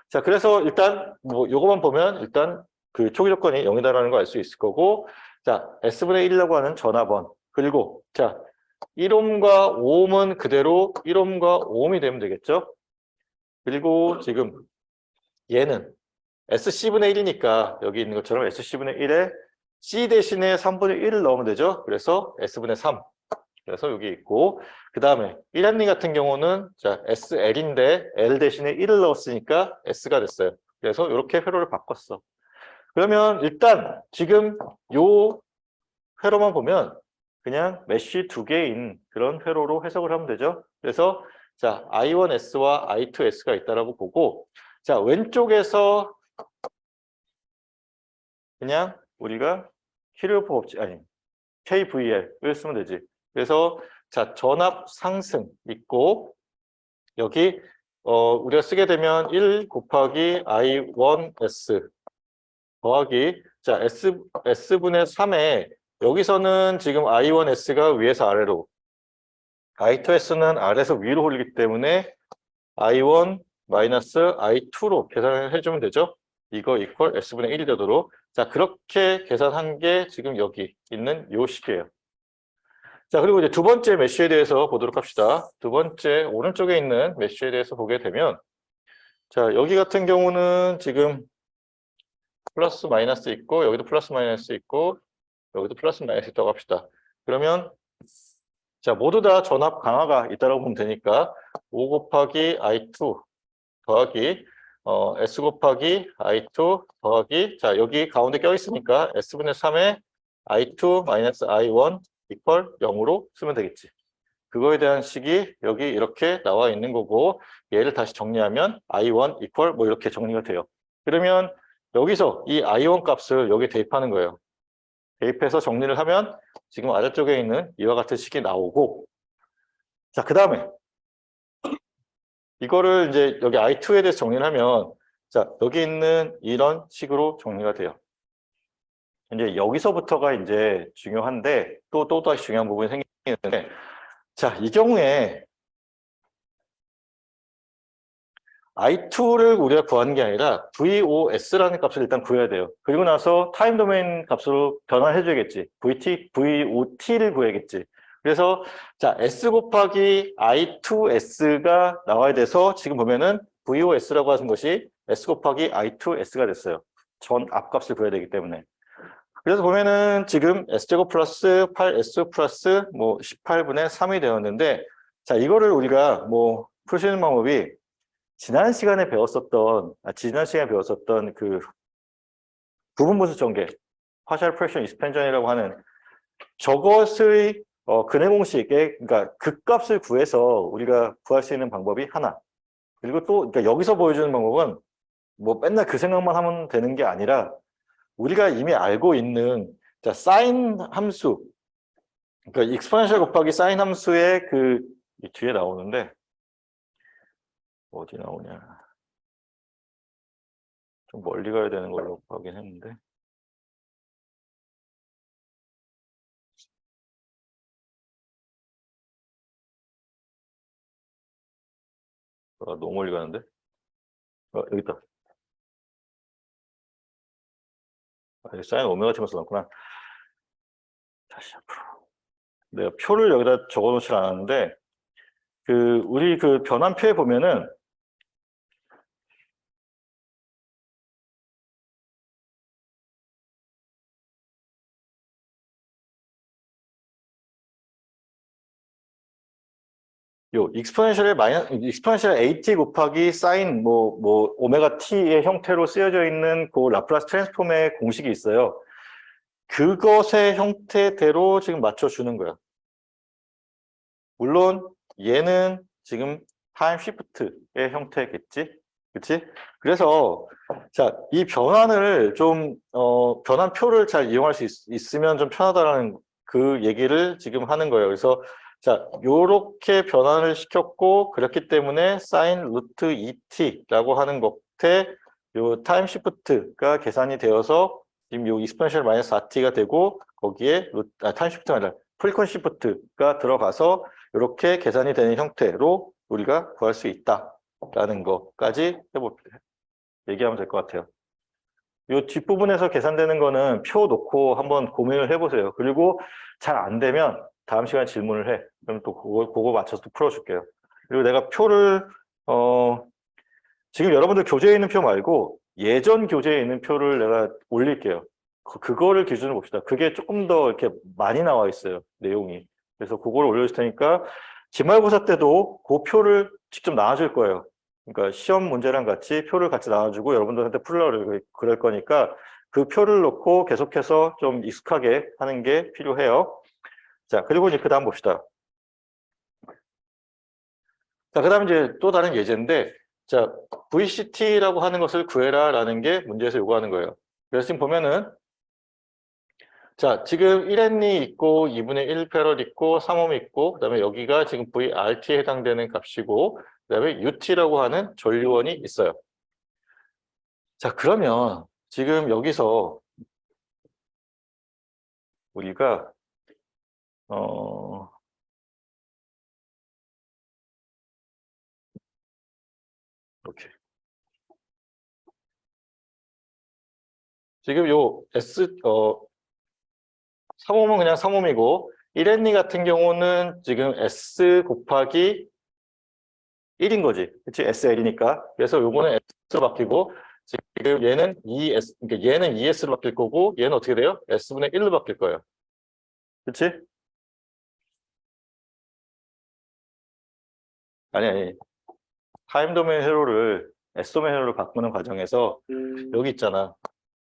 자, 그래서 일단 뭐 요거만 보면 일단 그 초기 조건이 0이다라는 거 알 수 있을 거고, 자, S분의 1이라고 하는 전압원 그리고 자 1옴과 5옴은 그대로 1옴과 5옴이 되면 되겠죠. 그리고 지금 얘는 SC분의 1이니까 여기 있는 것처럼 SC분의 1에 C 대신에 3분의 1을 넣으면 되죠. 그래서 S분의 3. 그래서 여기 있고 그 다음에 1N 같은 경우는 자 SL인데 L 대신에 1을 넣었으니까 S가 됐어요. 그래서 이렇게 회로를 바꿨어. 그러면 일단 지금 요 회로만 보면 그냥 메쉬 두 개인 그런 회로로 해석을 하면 되죠. 그래서 자 I1S와 I2S가 있다라고 보고 자 왼쪽에서 그냥 우리가 키르호프 법칙 아니 KVL을 쓰면 되지. 그래서 자 전압 상승 있고 여기 우리가 쓰게 되면 1 곱하기 I1S 더하기 자 S분의 3에 여기서는 지금 I1S가 위에서 아래로 I2S는 아래에서 위로 올리기 때문에 I1 마이너스 I2로 계산을 해주면 되죠. 이거 이퀄 S분의 1이 되도록 자 그렇게 계산한 게 지금 여기 있는 요 식이에요. 자 그리고 이제 두 번째 메쉬에 대해서 보도록 합시다. 두 번째 오른쪽에 있는 메쉬에 대해서 보게 되면 자 여기 같은 경우는 지금 플러스 마이너스 있고 여기도 플러스 마이너스 있고 여기도 플러스 마이너스 있다고 합시다. 그러면 자 모두 다 전압 강화가 있다고 보면 되니까 5 곱하기 I2 더하기 S 곱하기 I2 더하기 자 여기 가운데 껴 있으니까 S분의 3에 I2 마이너스 I1 이퀄 0으로 쓰면 되겠지. 그거에 대한 식이 여기 이렇게 나와 있는 거고 얘를 다시 정리하면 I1 이퀄 뭐 이렇게 정리가 돼요. 그러면 여기서 이 I1 값을 여기 대입하는 거예요. 대입해서 정리를 하면 지금 아래쪽에 있는 이와 같은 식이 나오고 자 그 다음에 이거를 이제 여기 I2에 대해서 정리를 하면 자 여기 있는 이런 식으로 정리가 돼요. 이제 여기서부터가 이제 중요한데 또 다시 중요한 부분이 생기는데 자 이 경우에 I2를 우리가 구하는 게 아니라 VOS라는 값을 일단 구해야 돼요. 그리고 나서 타임 도메인 값으로 변환해 줘야겠지. VOT를 구해야겠지. 그래서 자 S 곱하기 I2S가 나와야 돼서 지금 보면은 VOS라고 하는 것이 S 곱하기 I2S가 됐어요. 전 앞값을 구해야 되기 때문에. 그래서 보면은 지금 S제곱 플러스 8S 플러스 뭐 18분의 3이 되었는데, 자, 이거를 우리가 뭐 푸시는 방법이 지난 시간에 배웠었던 그 부분분수 전개, partial fraction expansion이라고 하는 저것의 근해 공식에, 그러니까 극값을 구해서 우리가 구할 수 있는 방법이 하나. 그리고 또 그러니까 여기서 보여주는 방법은 뭐 맨날 그 생각만 하면 되는 게 아니라 우리가 이미 알고 있는 자, 사인 함수, 그러니까 익스포넨셜 곱하기 사인 함수의 그 뒤에 나오는데 어디 나오냐? 좀 멀리 가야 되는 걸로 보긴 했는데. 너무 멀리 가는데? 여기 있다. 여기 사인 오메가 치면서 넣었구나. 다시 앞으로. 내가 표를 여기다 적어 놓지 않았는데, 우리 그 변환표에 보면은, 익스포넨셜 AT 곱하기 사인 오메가 t의 형태로 쓰여져 있는 그 라플라스 트랜스폼의 공식이 있어요. 그것의 형태대로 지금 맞춰주는 거야. 물론 얘는 지금 타임 시프트의 형태겠지? 그치? 그래서 자, 이 변환을 좀 변환표를 잘 이용할 수 있으면 좀 편하다라는 그 얘기를 지금 하는 거예요. 그래서 자, 요렇게 변환을 시켰고 그렇기 때문에 사인 루트 2t라고 하는 것에 요 타임 시프트가 계산이 되어서 지금 요 익스포넨셜 마이너스 4t가 되고 거기에 타임 시프트가 아니라 프리퀀시 시프트가 들어가서 이렇게 계산이 되는 형태로 우리가 구할 수 있다라는 것까지 얘기하면 될 것 같아요. 이 뒷부분에서 계산되는 거는 표 놓고 한번 고민을 해보세요. 그리고 잘 안 되면 다음 시간에 질문을 해. 그럼 또 그거 맞춰서 또 풀어줄게요. 그리고 내가 표를 지금 여러분들 교재에 있는 표 말고 예전 교재에 있는 표를 내가 올릴게요. 그거를 기준으로 봅시다. 그게 조금 더 이렇게 많이 나와 있어요. 내용이. 그래서 그걸 올려줄 테니까 기말고사 때도 그 표를 직접 나와줄 거예요. 그러니까 시험 문제랑 같이 표를 같이 나와주고 여러분들한테 풀으려고 그럴 거니까 그 표를 놓고 계속해서 좀 익숙하게 하는 게 필요해요. 자, 그리고 이제 그 다음 봅시다. 자, 그 다음 이제 또 다른 예제인데, 자, VCT라고 하는 것을 구해라 라는 게 문제에서 요구하는 거예요. 그래서 지금 보면은, 자, 지금 1N이 있고, 2분의 1 패럴 있고, 3옴 있고, 그 다음에 여기가 지금 VRT에 해당되는 값이고, 그 다음에 UT라고 하는 전류원이 있어요. 자, 그러면 지금 여기서 우리가, 이렇게. 지금 요 3옴은 그냥 3옴이고 1N 같은 경우는 지금 S 곱하기 1인 거지. 그치? SL이니까. 그래서 요거는 S로 바뀌고 지금 얘는 ES, 그러니까 얘는 ES로 바뀔 거고 얘는 어떻게 돼요? S분의 1로 바뀔 거예요. 그치? 아니. 타임 도메인 회로를 S 도메인 회로로 바꾸는 과정에서 여기 있잖아.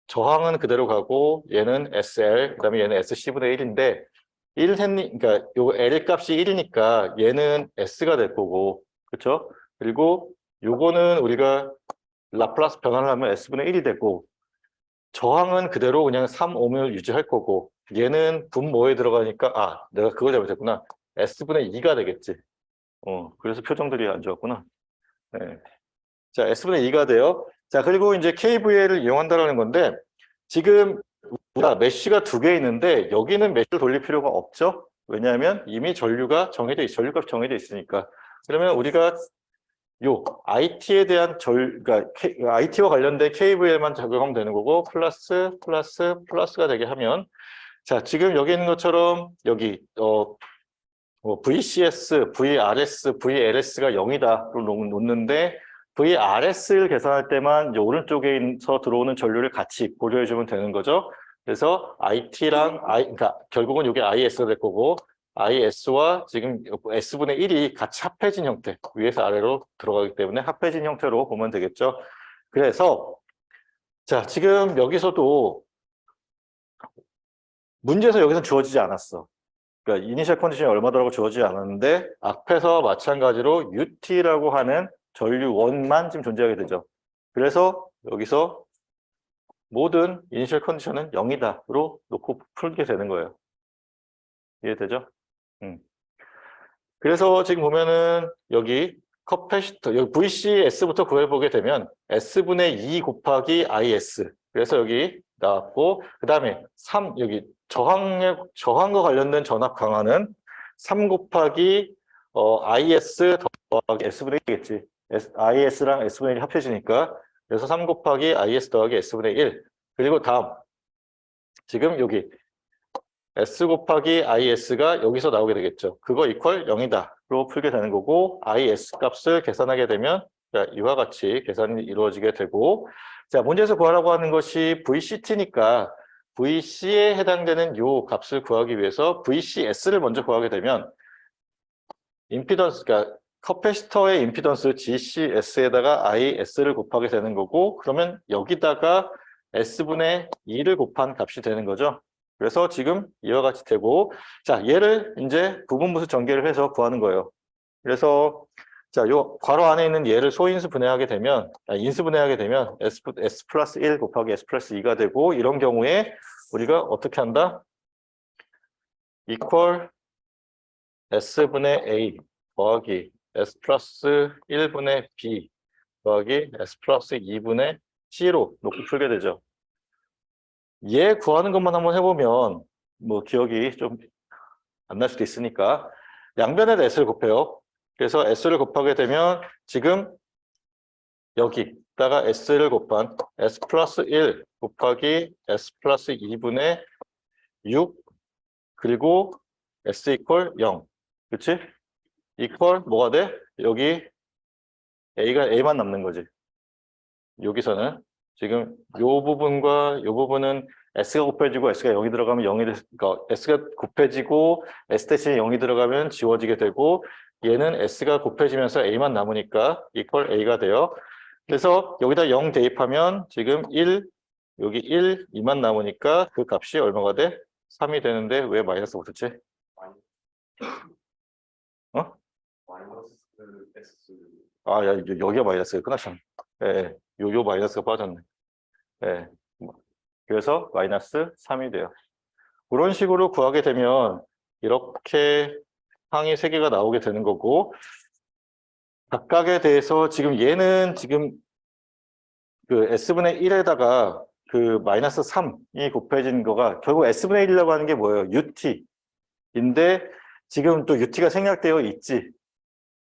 저항은 그대로 가고 얘는 SL, 그다음에 얘는 SC분의 1인데 그러니까 요 L 값이 1이니까 얘는 S가 될 거고, 그렇죠? 그리고 요거는 우리가 라플라스 변환을 하면 S분의 1이 되고 저항은 그대로 그냥 3옴을 유지할 거고 얘는 분모에 들어가니까 내가 그걸 잘못했구나. S분의 2가 되겠지. 그래서 표정들이 안 좋았구나. 네. 자, S분의 2가 돼요. 자, 그리고 이제 KVL을 이용한다는 건데, 지금 우리가 메쉬가 2개 있는데, 여기는 메쉬를 돌릴 필요가 없죠? 왜냐하면 이미 전류값 정해져 있으니까. 그러면 우리가 요 IT에 대한 그러니까 IT와 관련된 KVL만 적용하면 되는 거고, 플러스가 되게 하면, 자, 지금 여기 있는 것처럼, 여기, VCS, VRS, VLS가 0이다로 놓는데, VRS를 계산할 때만 이제 오른쪽에서 들어오는 전류를 같이 고려해 주면 되는 거죠. 그래서 IT랑 그러니까 결국은 이게 IS가 될 거고 IS와 지금 S분의 1이 같이 합해진 형태, 위에서 아래로 들어가기 때문에 합해진 형태로 보면 되겠죠. 그래서 자, 지금 여기서도 문제에서 여기서 주어지지 않았어. 그러니까 이니셜 컨디션이 얼마더라고 주어지지 않았는데 앞에서 마찬가지로 UT라고 하는 전류원만 지금 존재하게 되죠. 그래서 여기서 모든 이니셜 컨디션은 0이다로 놓고 풀게 되는 거예요. 이해되죠? 그래서 지금 보면은 여기 커패시터, 여기 VCS부터 구해보게 되면 S분의 2 곱하기 IS. 그래서 여기 나왔고, 그 다음에 3, 여기 저항과 관련된 전압 강화는 3 곱하기 IS 더하기 S분의 1이겠지. IS랑 S분의 1이 합해지니까. 그래서 3 곱하기 IS 더하기 S분의 1. 그리고 다음, 지금 여기 S 곱하기 IS가 여기서 나오게 되겠죠. 그거 이퀄 0이다로 풀게 되는 거고 IS 값을 계산하게 되면 자, 이와 같이 계산이 이루어지게 되고 자, 문제에서 구하라고 하는 것이 VCT니까 VC에 해당되는 요 값을 구하기 위해서 VCS를 먼저 구하게 되면 임피던스, 그러니까 커패시터의 임피던스 GCS에다가 IS를 곱하게 되는 거고 그러면 여기다가 S분의 2를 곱한 값이 되는 거죠. 그래서 지금 이와 같이 되고 자 얘를 이제 부분분수 전개를 해서 구하는 거예요. 그래서 자 요 괄호 안에 있는 얘를 소인수 분해하게 되면 인수 분해하게 되면 S 플러스 1 곱하기 S 플러스 2가 되고 이런 경우에 우리가 어떻게 한다? 이퀄 S분의 A 더하기 S 플러스 1분의 B 더하기 S 플러스 2분의 C로 놓고 풀게 되죠. 얘 구하는 것만 한번 해보면 뭐 기억이 좀 안 날 수도 있으니까 양변에다 S를 곱해요. 그래서 S를 곱하게 되면 지금 여기다가 S를 곱한 S 플러스 1 곱하기 S 플러스 2분의 6 그리고 S 이퀄 0 그치? 이퀄 뭐가 돼? 여기 A가 A만 남는 거지. 여기서는 지금 요 부분과 요 부분은 S가 곱해지고 S가 0이 들어가면 0이 그러니까 S가 곱해지고 S 대신에 0이 들어가면 지워지게 되고 얘는 S가 곱해지면서 A만 남으니까 이퀄 A가 돼요. 그래서 여기다 0 대입하면 지금 1 여기 1, 2만 남으니까 그 값이 얼마가 돼? 3이 되는데 왜 마이너스 붙었지? 어? 아, 야, 여기가 마이너스가 끝났잖아. 예, 요 마이너스가 빠졌네. 예. 그래서 마이너스 3이 돼요. 그런 식으로 구하게 되면 이렇게 항이 3개가 나오게 되는 거고 각각에 대해서 지금 얘는 지금 그 S분의 1에다가 그 마이너스 3이 곱해진 거가 결국 S분의 1이라고 하는 게 뭐예요? UT인데 지금 또 UT가 생략되어 있지.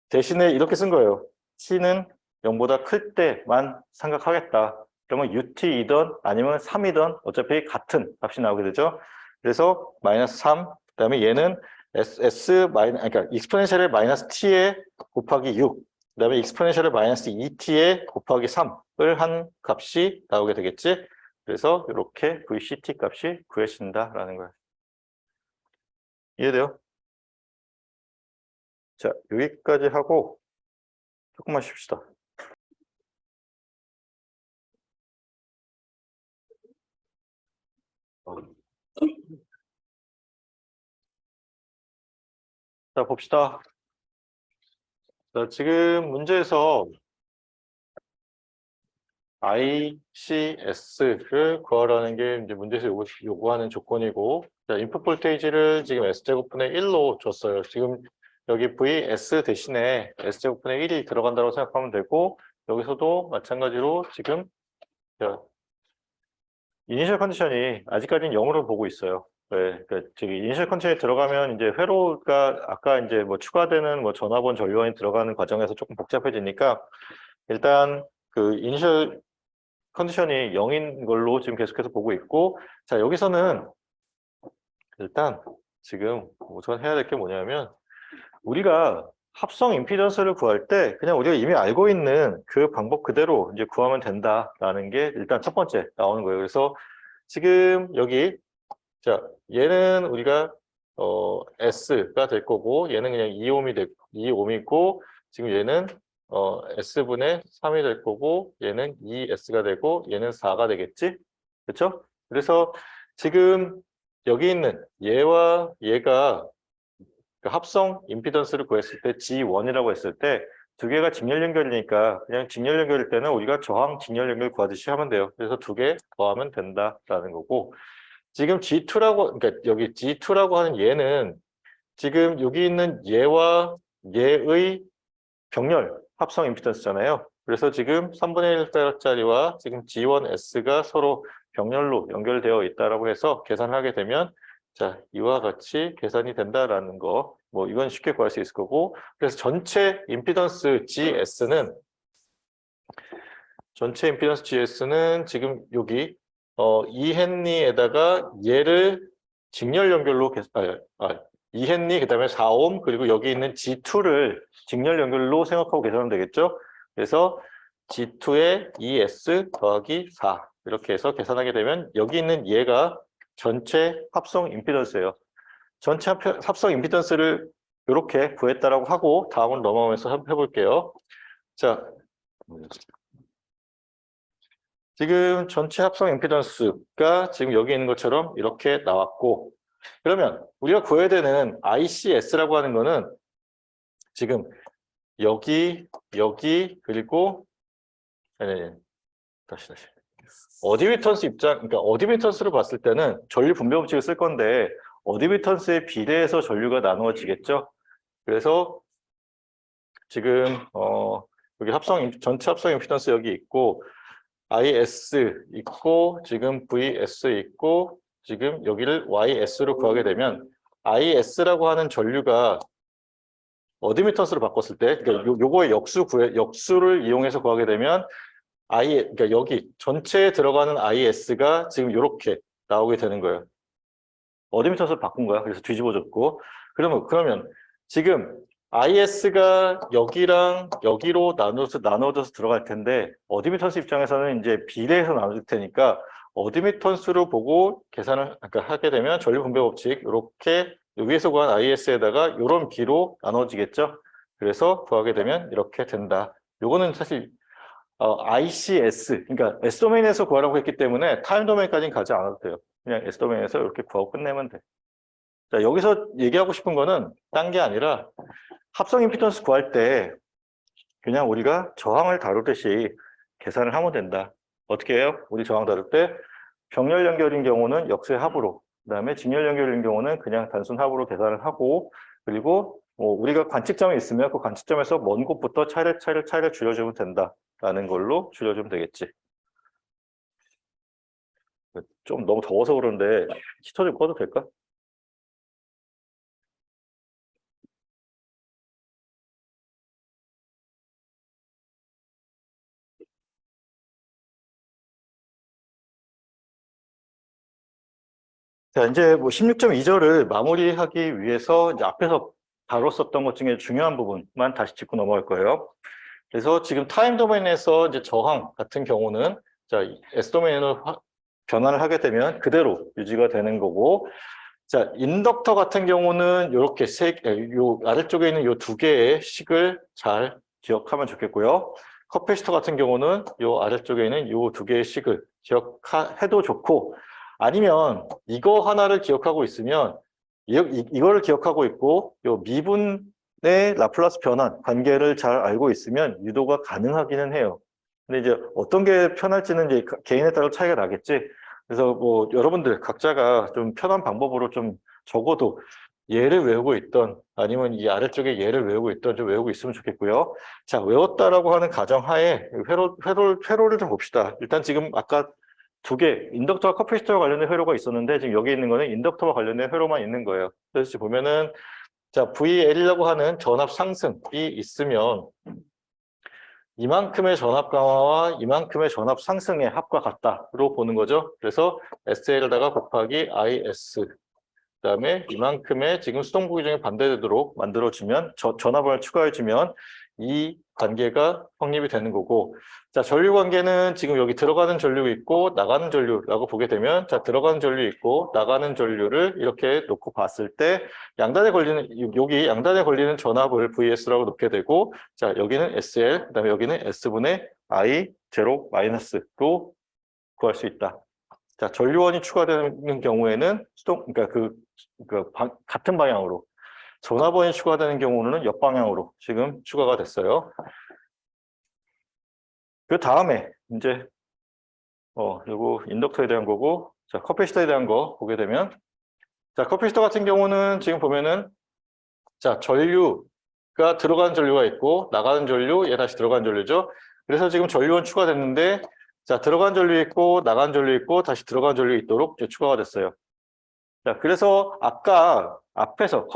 대신에 이렇게 쓴 거예요. T는 0보다 클 때만 생각하겠다. 그러면 UT이든 아니면 3이든 어차피 같은 값이 나오게 되죠. 그래서 마이너스 3, 그 다음에 얘는 그러니까 익스포넨셜의 마이너스 t에 곱하기 6, 그 다음에 익스포넨셜의 마이너스 2t에 곱하기 3을 한 값이 나오게 되겠지. 그래서 이렇게 VCT 값이 구해진다라는 거예요. 이해돼요? 자, 여기까지 하고 조금만 쉽시다. 자, 봅시다. 자, 지금 문제에서 ICS를 구하라는 게 이제 문제에서 요구하는 조건이고, 자, 인풋 볼테이지를 지금 S제곱분의 1로 줬어요. 지금 여기 VS 대신에 S제곱분의 1이 들어간다고 생각하면 되고, 여기서도 마찬가지로 지금 이니셜 컨디션이 아직까지는 0으로 보고 있어요. 네, 그러니까 저기 이니셜 컨디션이 들어가면 이제 회로가 아까 이제 뭐 추가되는 뭐 전화번 전류원이 들어가는 과정에서 조금 복잡해지니까 일단 그 이니셜 컨디션이 0인 걸로 지금 계속해서 보고 있고 자 여기서는 일단 지금 우선 해야 될 게 뭐냐면 우리가 합성 임피던스를 구할 때 그냥 우리가 이미 알고 있는 그 방법 그대로 이제 구하면 된다라는 게 일단 첫 번째 나오는 거예요. 그래서 지금 여기 자 얘는 우리가 S가 될 거고 얘는 그냥 2옴이고 지금 얘는 S분의 3이 될 거고 얘는 2S가 되고 얘는 4가 되겠지? 그렇죠? 그래서 지금 여기 있는 얘와 얘가 그 합성 임피던스를 구했을 때 G1이라고 했을 때 두 개가 직렬 연결이니까 그냥 직렬 연결일 때는 우리가 저항 직렬 연결 구하듯이 하면 돼요. 그래서 두 개 더하면 된다라는 거고 지금 G2라고 그러니까 여기 G2라고 하는 얘는 지금 여기 있는 얘와 얘의 병렬 합성 임피던스잖아요. 그래서 지금 3분의 1짜리와 지금 G1S가 서로 병렬로 연결되어 있다라고 해서 계산하게 되면 자, 이와 같이 계산이 된다라는 거. 뭐 이건 쉽게 구할 수 있을 거고. 그래서 전체 임피던스 GS는 지금 여기 이헨리에다가 얘를 직렬 연결로 이헨리 그다음에 4옴 그리고 여기 있는 G2를 직렬 연결로 생각하고 계산하면 되겠죠? 그래서 G2에 2S 더하기 4 이렇게 해서 계산하게 되면 여기 있는 얘가 전체 합성 임피던스예요. 전체 합성 임피던스를 이렇게 구했다라고 하고 다음으로 넘어가면서 한번 해볼게요. 자, 지금 전체 합성 임피던스가 지금 여기 있는 것처럼 이렇게 나왔고 그러면 우리가 구해야 되는 ICS라고 하는 거는 지금 여기 그리고 다시 어드미턴스 그러니까 어드미턴스로 봤을 때는 전류 분배 법칙을 쓸 건데 어드미턴스에 비례해서 전류가 나누어지겠죠. 그래서 지금 여기 전체 합성 임피던스 여기 있고 IS 있고 지금 VS 있고 지금 여기를 YS로 구하게 되면 IS라고 하는 전류가 어드미턴스로 바꿨을 때 그러니까 요거의 역수를 이용해서 구하게 되면 그러니까 여기 전체에 들어가는 IS가 지금 이렇게 나오게 되는 거예요. 어드미턴스를 바꾼 거야. 그래서 뒤집어졌고 그러면 지금 IS가 여기랑 여기로 나눠져서 들어갈 텐데 어드미턴스 입장에서는 이제 비례해서 나눠질 테니까 어드미턴스로 보고 계산을 하게 되면 전류 분배 법칙 이렇게 여기에서 구한 IS에다가 이런 비로 나눠지겠죠. 그래서 구하게 되면 이렇게 된다. 요거는 사실 ICS 그러니까 S도메인에서 구하라고 했기 때문에 타임 도메인까지는 가지 않아도 돼요. 그냥 S도메인에서 이렇게 구하고 끝내면 돼. 자, 여기서 얘기하고 싶은 거는 딴 게 아니라 합성 임피던스 구할 때 그냥 우리가 저항을 다루듯이 계산을 하면 된다. 어떻게 해요? 우리 저항 다룰 때 병렬 연결인 경우는 역수의 합으로 그다음에 직렬 연결인 경우는 그냥 단순 합으로 계산을 하고 그리고 뭐 우리가 관측점이 있으면 그 관측점에서 먼 곳부터 차례차례 줄여주면 된다라는 걸로 줄여주면 되겠지. 좀 너무 더워서 그런데 히터 좀 꺼도 될까? 자, 이제 뭐 16.2절을 마무리하기 위해서 이제 앞에서 다뤘었던 것 중에 중요한 부분만 다시 짚고 넘어갈 거예요. 그래서 지금 타임 도메인에서 이제 저항 같은 경우는 자, S 도메인으로 변환을 하게 되면 그대로 유지가 되는 거고 자, 인덕터 같은 경우는 이렇게 요 아래쪽에 있는 요 두 개의 식을 잘 기억하면 좋겠고요. 커패시터 같은 경우는 요 아래쪽에 있는 요 두 개의 식을 기억해도 좋고 아니면 이거 하나를 기억하고 있으면 이거를 기억하고 있고 요 미분의 라플라스 변환 관계를 잘 알고 있으면 유도가 가능하기는 해요. 근데 이제 어떤 게 편할지는 이제 개인에 따라 차이가 나겠지. 그래서 뭐 여러분들 각자가 좀 편한 방법으로 좀 적어도 얘를 외우고 있던 아니면 이 아래쪽에 얘를 외우고 있던 좀 외우고 있으면 좋겠고요. 자, 외웠다라고 하는 가정하에 회로를 좀 봅시다. 일단 지금 아까 두 개, 인덕터와 커패시터와 관련된 회로가 있었는데 지금 여기 있는 거는 인덕터와 관련된 회로만 있는 거예요. 그래서 지금 보면은 자, VL이라고 하는 전압 상승이 있으면 이만큼의 전압 강화와 이만큼의 전압 상승의 합과 같다로 보는 거죠. 그래서 SL에다가 곱하기 IS 그다음에 이만큼의 지금 수동부 규정에 반대되도록 만들어주면 전압을 추가해주면 이 관계가 성립이 되는 거고, 자, 전류 관계는 지금 여기 들어가는 전류 있고 나가는 전류라고 보게 되면, 자, 들어가는 전류 있고 나가는 전류를 이렇게 놓고 봤을 때 양단에 걸리는, 여기 양단에 걸리는 전압을 VS라고 놓게 되고, 자, 여기는 SL, 그다음에 여기는 S분의 I 제로 마이너스로 구할 수 있다. 자, 전류원이 추가되는 경우에는 그러니까 같은 방향으로, 전압원이 추가되는 경우는 옆방향으로 지금 추가가 됐어요. 그 다음에 이제 요거 인덕터에 대한 거고, 자, 커패시터에 대한 거 보게 되면, 자, 커패시터 같은 경우는 지금 보면은, 자, 전류가 들어가는 전류가 있고 나가는 전류, 얘 다시 들어가는 전류죠. 그래서 지금 전류원 추가됐는데, 자, 들어간 전류 있고 나간 전류 있고 다시 들어간 전류 있도록 이제 추가가 됐어요. 자, 그래서 아까 앞에서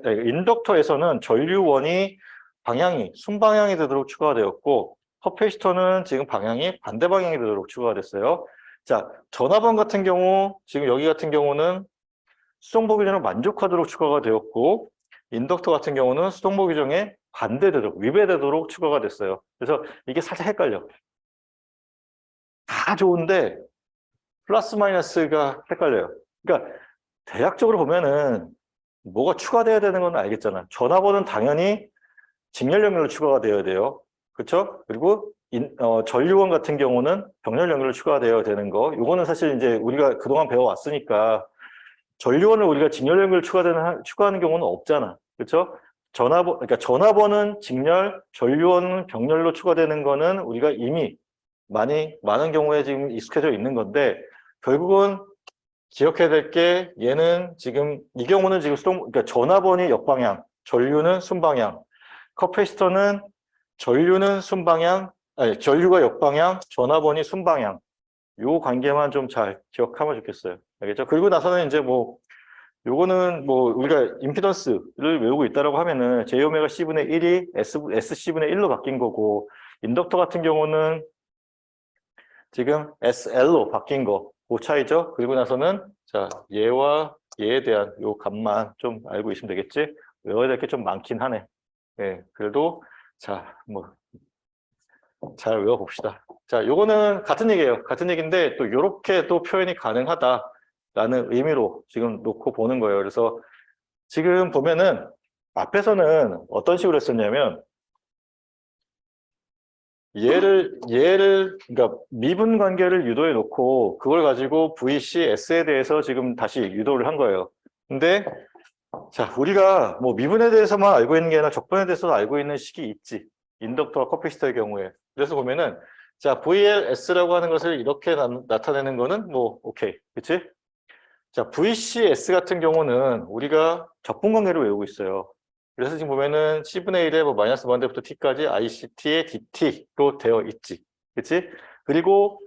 인덕터에서는 전류원이 방향이 순방향이 되도록 추가가 되었고, 커패시터는 지금 방향이 반대 방향이 되도록 추가가 됐어요. 자, 전압원 같은 경우, 지금 여기 같은 경우는 수동보 규정을 만족하도록 추가가 되었고, 인덕터 같은 경우는 수동보 규정에 반대되도록, 위배되도록 추가가 됐어요. 그래서 이게 살짝 헷갈려. 다 좋은데 플러스 마이너스가 헷갈려요. 그러니까 대략적으로 보면은 뭐가 추가돼야 되는 건 알겠잖아. 전압원은 당연히 직렬 연결로 추가가 되어야 돼요. 그렇죠? 그리고 전류원 같은 경우는 병렬 연결로 추가가 되어야 되는 거. 이거는 사실 이제 우리가 그동안 배워왔으니까 전류원을 우리가 직렬 연결 추가하는 경우는 없잖아. 그렇죠? 그러니까 전압원은 직렬, 전류원은 병렬로 추가되는 거는 우리가 이미 많은 경우에 지금 익숙해져 있는 건데, 결국은 기억해야 될 게, 얘는 지금 이 경우는 지금 그러니까 전압원이 역방향, 전류는 순방향, 커패시터는 전류는 순방향, 아니 전류가 역방향, 전압원이 순방향. 요 관계만 좀 잘 기억하면 좋겠어요. 알겠죠? 그리고 나서는 이제 요거는 우리가 임피던스를 외우고 있다라고 하면은 J오메가 C분의 1이 SC분의 1로 바뀐 거고, 인덕터 같은 경우는 지금 SL로 바뀐 거, 그 차이죠. 그리고 나서는 자, 얘와 얘에 대한 요 값만 좀 알고 있으면 되겠지. 외워야 될 게 좀 많긴 하네. 예, 그래도 자, 잘 외워봅시다. 자, 요거는 같은 얘기예요. 같은 얘기인데 또 요렇게 또 표현이 가능하다라는 의미로 지금 놓고 보는 거예요. 그래서 지금 보면은 앞에서는 어떤 식으로 했었냐면, 그러니까 미분 관계를 유도해 놓고 그걸 가지고 VC, S에 대해서 지금 다시 유도를 한 거예요. 근데 자, 우리가 미분에 대해서만 알고 있는 게 아니라 적분에 대해서도 알고 있는 식이 있지. 인덕터와 커패시터의 경우에. 그래서 보면은 자, VLS라고 하는 것을 이렇게 나타내는 거는 오케이. 그치? 자, VCS 같은 경우는 우리가 적분 관계를 외우고 있어요. 그래서 지금 보면은 C분의 1에 마이너스 무한대부터 T까지 ICT의 DT로 되어 있지. 그치? 그리고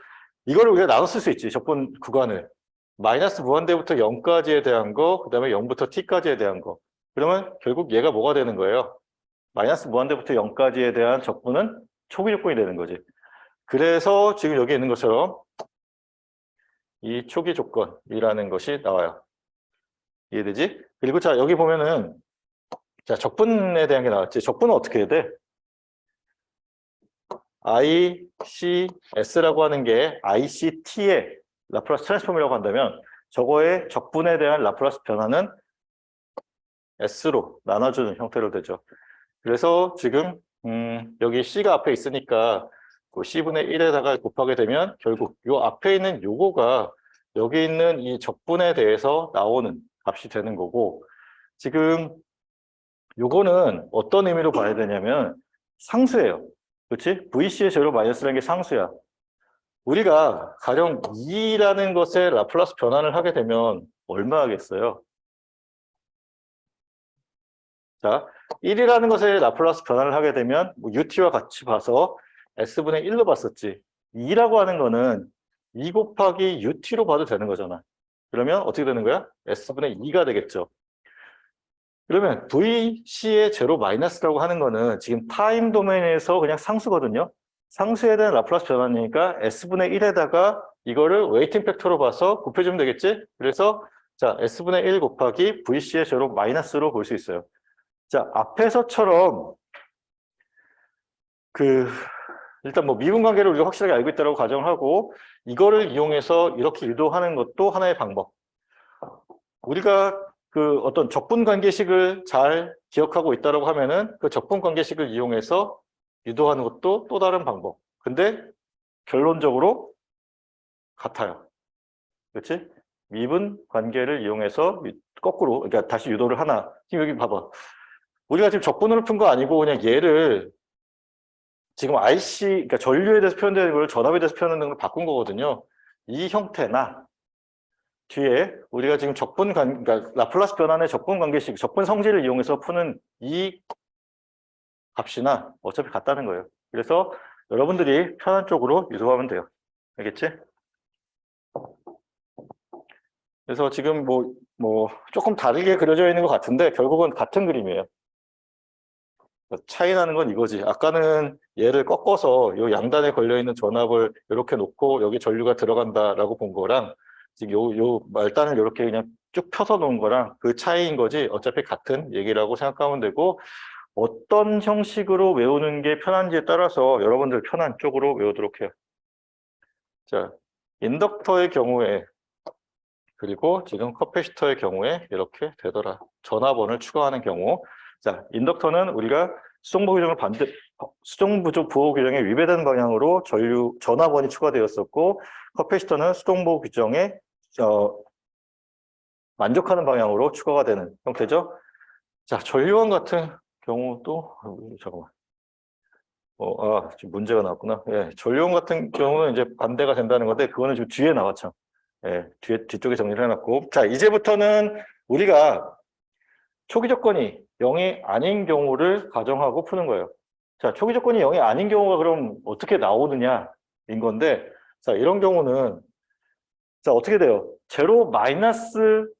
이거를 우리가 나눠 쓸 수 있지. 적분 구간을. 마이너스 무한대부터 0까지에 대한 거, 그 다음에 0부터 T까지에 대한 거. 그러면 결국 얘가 뭐가 되는 거예요? 마이너스 무한대부터 0까지에 대한 적분은 초기 조건이 되는 거지. 그래서 지금 여기 있는 것처럼 이 초기 조건이라는 것이 나와요. 이해되지? 그리고 자, 여기 보면은 자, 적분에 대한 게 나왔지. 적분은 어떻게 해야 돼? ICS라고 하는 게 ICT의 라플라스 트랜스폼이라고 한다면, 저거의 적분에 대한 라플라스 변화는 S로 나눠주는 형태로 되죠. 그래서 지금 여기 C가 앞에 있으니까 C분의 1에다가 곱하게 되면 결국 요 앞에 있는 요거가 여기 있는 이 적분에 대해서 나오는 값이 되는 거고, 지금 요거는 어떤 의미로 봐야 되냐면 상수예요. 그렇지? VC의 제로 마이너스라는 게 상수야. 우리가 가령 2라는 것의 라플라스 변환을 하게 되면 얼마 하겠어요? 자, 1이라는 것의 라플라스 변환을 하게 되면 UT와 같이 봐서 S분의 1로 봤었지. 2라고 하는 거는 2 곱하기 UT로 봐도 되는 거잖아. 그러면 어떻게 되는 거야? S분의 2가 되겠죠. 그러면 VC의 제로 마이너스라고 하는 거는 지금 타임 도메인에서 그냥 상수거든요. 상수에 대한 라플라스 변환이니까 S분의 1에다가 이거를 웨이팅 팩터로 봐서 곱해주면 되겠지? 그래서 자, S분의 1 곱하기 VC의 제곱 마이너스로 볼 수 있어요. 자, 앞에서처럼 일단 뭐 미분 관계를 우리가 확실하게 알고 있다고 가정을 하고 이거를 이용해서 이렇게 유도하는 것도 하나의 방법. 우리가 어떤 적분 관계식을 잘 기억하고 있다고 하면은 그 적분 관계식을 이용해서 유도하는 것도 또 다른 방법. 근데 결론적으로 같아요. 그렇지? 미분 관계를 이용해서 거꾸로, 그러니까 다시 유도를 하나. 지금 여기 봐봐. 우리가 지금 적분으로 푼 거 아니고 그냥 얘를 지금 IC, 그러니까 전류에 대해서 표현되는 걸 전압에 대해서 표현하는 걸 바꾼 거거든요. 이 형태나 뒤에 우리가 지금 그러니까 라플라스 변환의 적분 관계식, 적분 성질을 이용해서 푸는 이 값이나 어차피 같다는 거예요. 그래서 여러분들이 편한 쪽으로 유도하면 돼요. 알겠지? 그래서 지금 조금 다르게 그려져 있는 것 같은데 결국은 같은 그림이에요. 차이 나는 건 이거지. 아까는 얘를 꺾어서 요 양단에 걸려있는 전압을 이렇게 놓고 여기 전류가 들어간다라고 본 거랑 지금 요 말단을 이렇게 그냥 쭉 펴서 놓은 거랑 그 차이인 거지. 어차피 같은 얘기라고 생각하면 되고 어떤 형식으로 외우는 게 편한지에 따라서 여러분들 편한 쪽으로 외우도록 해요. 자, 인덕터의 경우에 그리고 지금 커패시터의 경우에 이렇게 되더라. 전압원을 추가하는 경우. 자, 인덕터는 우리가 수정부 규정에 위배되는 방향으로 전압원이 추가되었었고, 커패시터는 수정부 규정에 만족하는 방향으로 추가가 되는 형태죠. 자, 전류원 같은 경우도 잠깐만. 지금 문제가 나왔구나. 예, 전류원 같은 경우는 이제 반대가 된다는 건데, 그거는 지금 뒤에 나왔죠. 예, 뒤쪽에 정리를 해놨고. 자, 이제부터는 우리가 초기 조건이 0이 아닌 경우를 가정하고 푸는 거예요. 자, 초기 조건이 0이 아닌 경우가 그럼 어떻게 나오느냐인 건데, 자, 이런 경우는, 자, 어떻게 돼요? 제로 마이너스,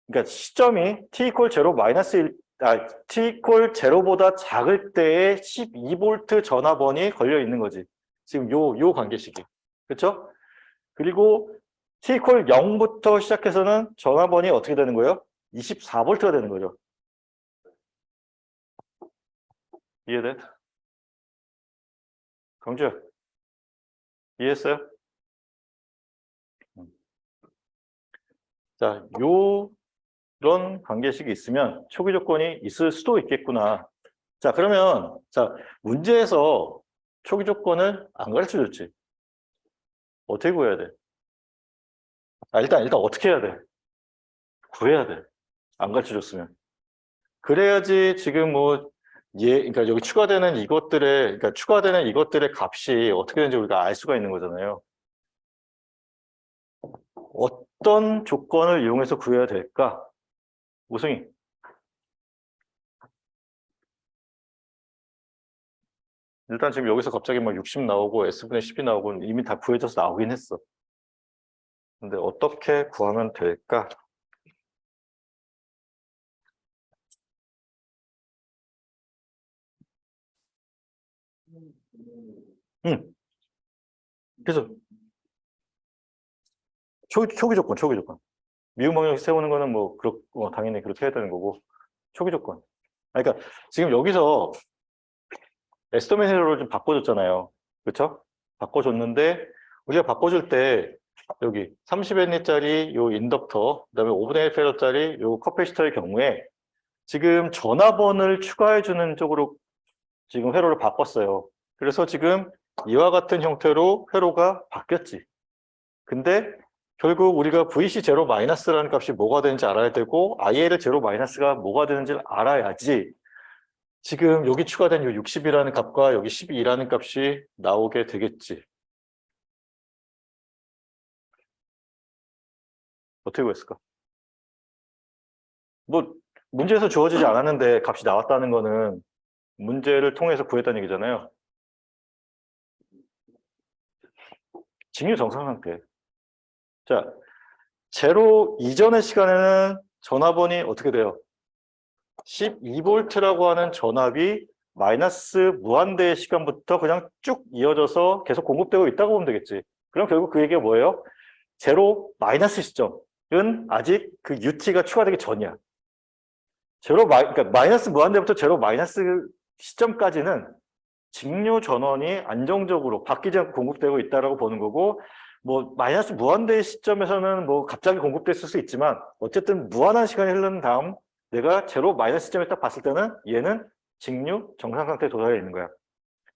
그러니까 시점이 t 이퀄 제로 마이너스 1, t 이퀄 제로보다 작을 때에 12V 전압원이 걸려 있는 거지. 지금 요 관계식이. 그렇죠? 그리고 t 이퀄 0부터 시작해서는 전압원이 어떻게 되는 거예요? 24V가 되는 거죠. 이해돼? 강주야, 이해했어요? 자, 이런 관계식이 있으면 초기 조건이 있을 수도 있겠구나. 자, 그러면 문제에서 초기 조건을 안 가르쳐 줬지. 어떻게 구해야 돼? 일단 어떻게 해야 돼? 구해야 돼. 안 가르쳐 줬으면. 그래야지 지금 그러니까 여기 추가되는 이것들의 값이 어떻게 되는지 우리가 알 수가 있는 거잖아요. 어떤 조건을 이용해서 구해야 될까? 우승이. 일단 지금 여기서 갑자기 60 나오고 S분의 10이 나오고 이미 다 구해져서 나오긴 했어. 근데 어떻게 구하면 될까? 그래서 초기 조건. 미분 방정식 세우는 거는 당연히 그렇게 해야 되는 거고. 초기 조건. 그러니까 지금 여기서 S도메인 회로를 좀 바꿔줬잖아요. 그렇죠? 바꿔줬는데 우리가 바꿔줄 때 여기 30N짜리 요 인덕터, 그다음에 5분의 1F짜리 요 커패시터의 경우에 지금 전압원을 추가해주는 쪽으로 지금 회로를 바꿨어요. 그래서 지금 이와 같은 형태로 회로가 바뀌었지. 근데 결국 우리가 VC 제로 마이너스라는 값이 뭐가 되는지 알아야 되고 IL 제로 마이너스가 뭐가 되는지를 알아야지 지금 여기 추가된 요 60이라는 값과 여기 12라는 값이 나오게 되겠지. 어떻게 구했을까? 문제에서 주어지지 않았는데 값이 나왔다는 거는 문제를 통해서 구했다는 얘기잖아요. 직류 정상 상태. 자, 제로 이전의 시간에는 전압원이 어떻게 돼요? 12V라고 하는 전압이 마이너스 무한대의 시간부터 그냥 쭉 이어져서 계속 공급되고 있다고 보면 되겠지. 그럼 결국 그 얘기가 뭐예요? 제로 마이너스 시점. 아직 그 UT가 추가되기 전이야. 그러니까 마이너스 무한대부터 제로 마이너스 시점까지는 직류 전원이 안정적으로 바뀌지 않고 공급되고 있다라고 보는 거고, 뭐 마이너스 무한대 시점에서는 뭐 갑자기 공급됐을 수 있지만 어쨌든 무한한 시간이 흐른 다음 내가 제로 마이너스 시점에 딱 봤을 때는 얘는 직류 정상 상태에 도달해 있는 거야.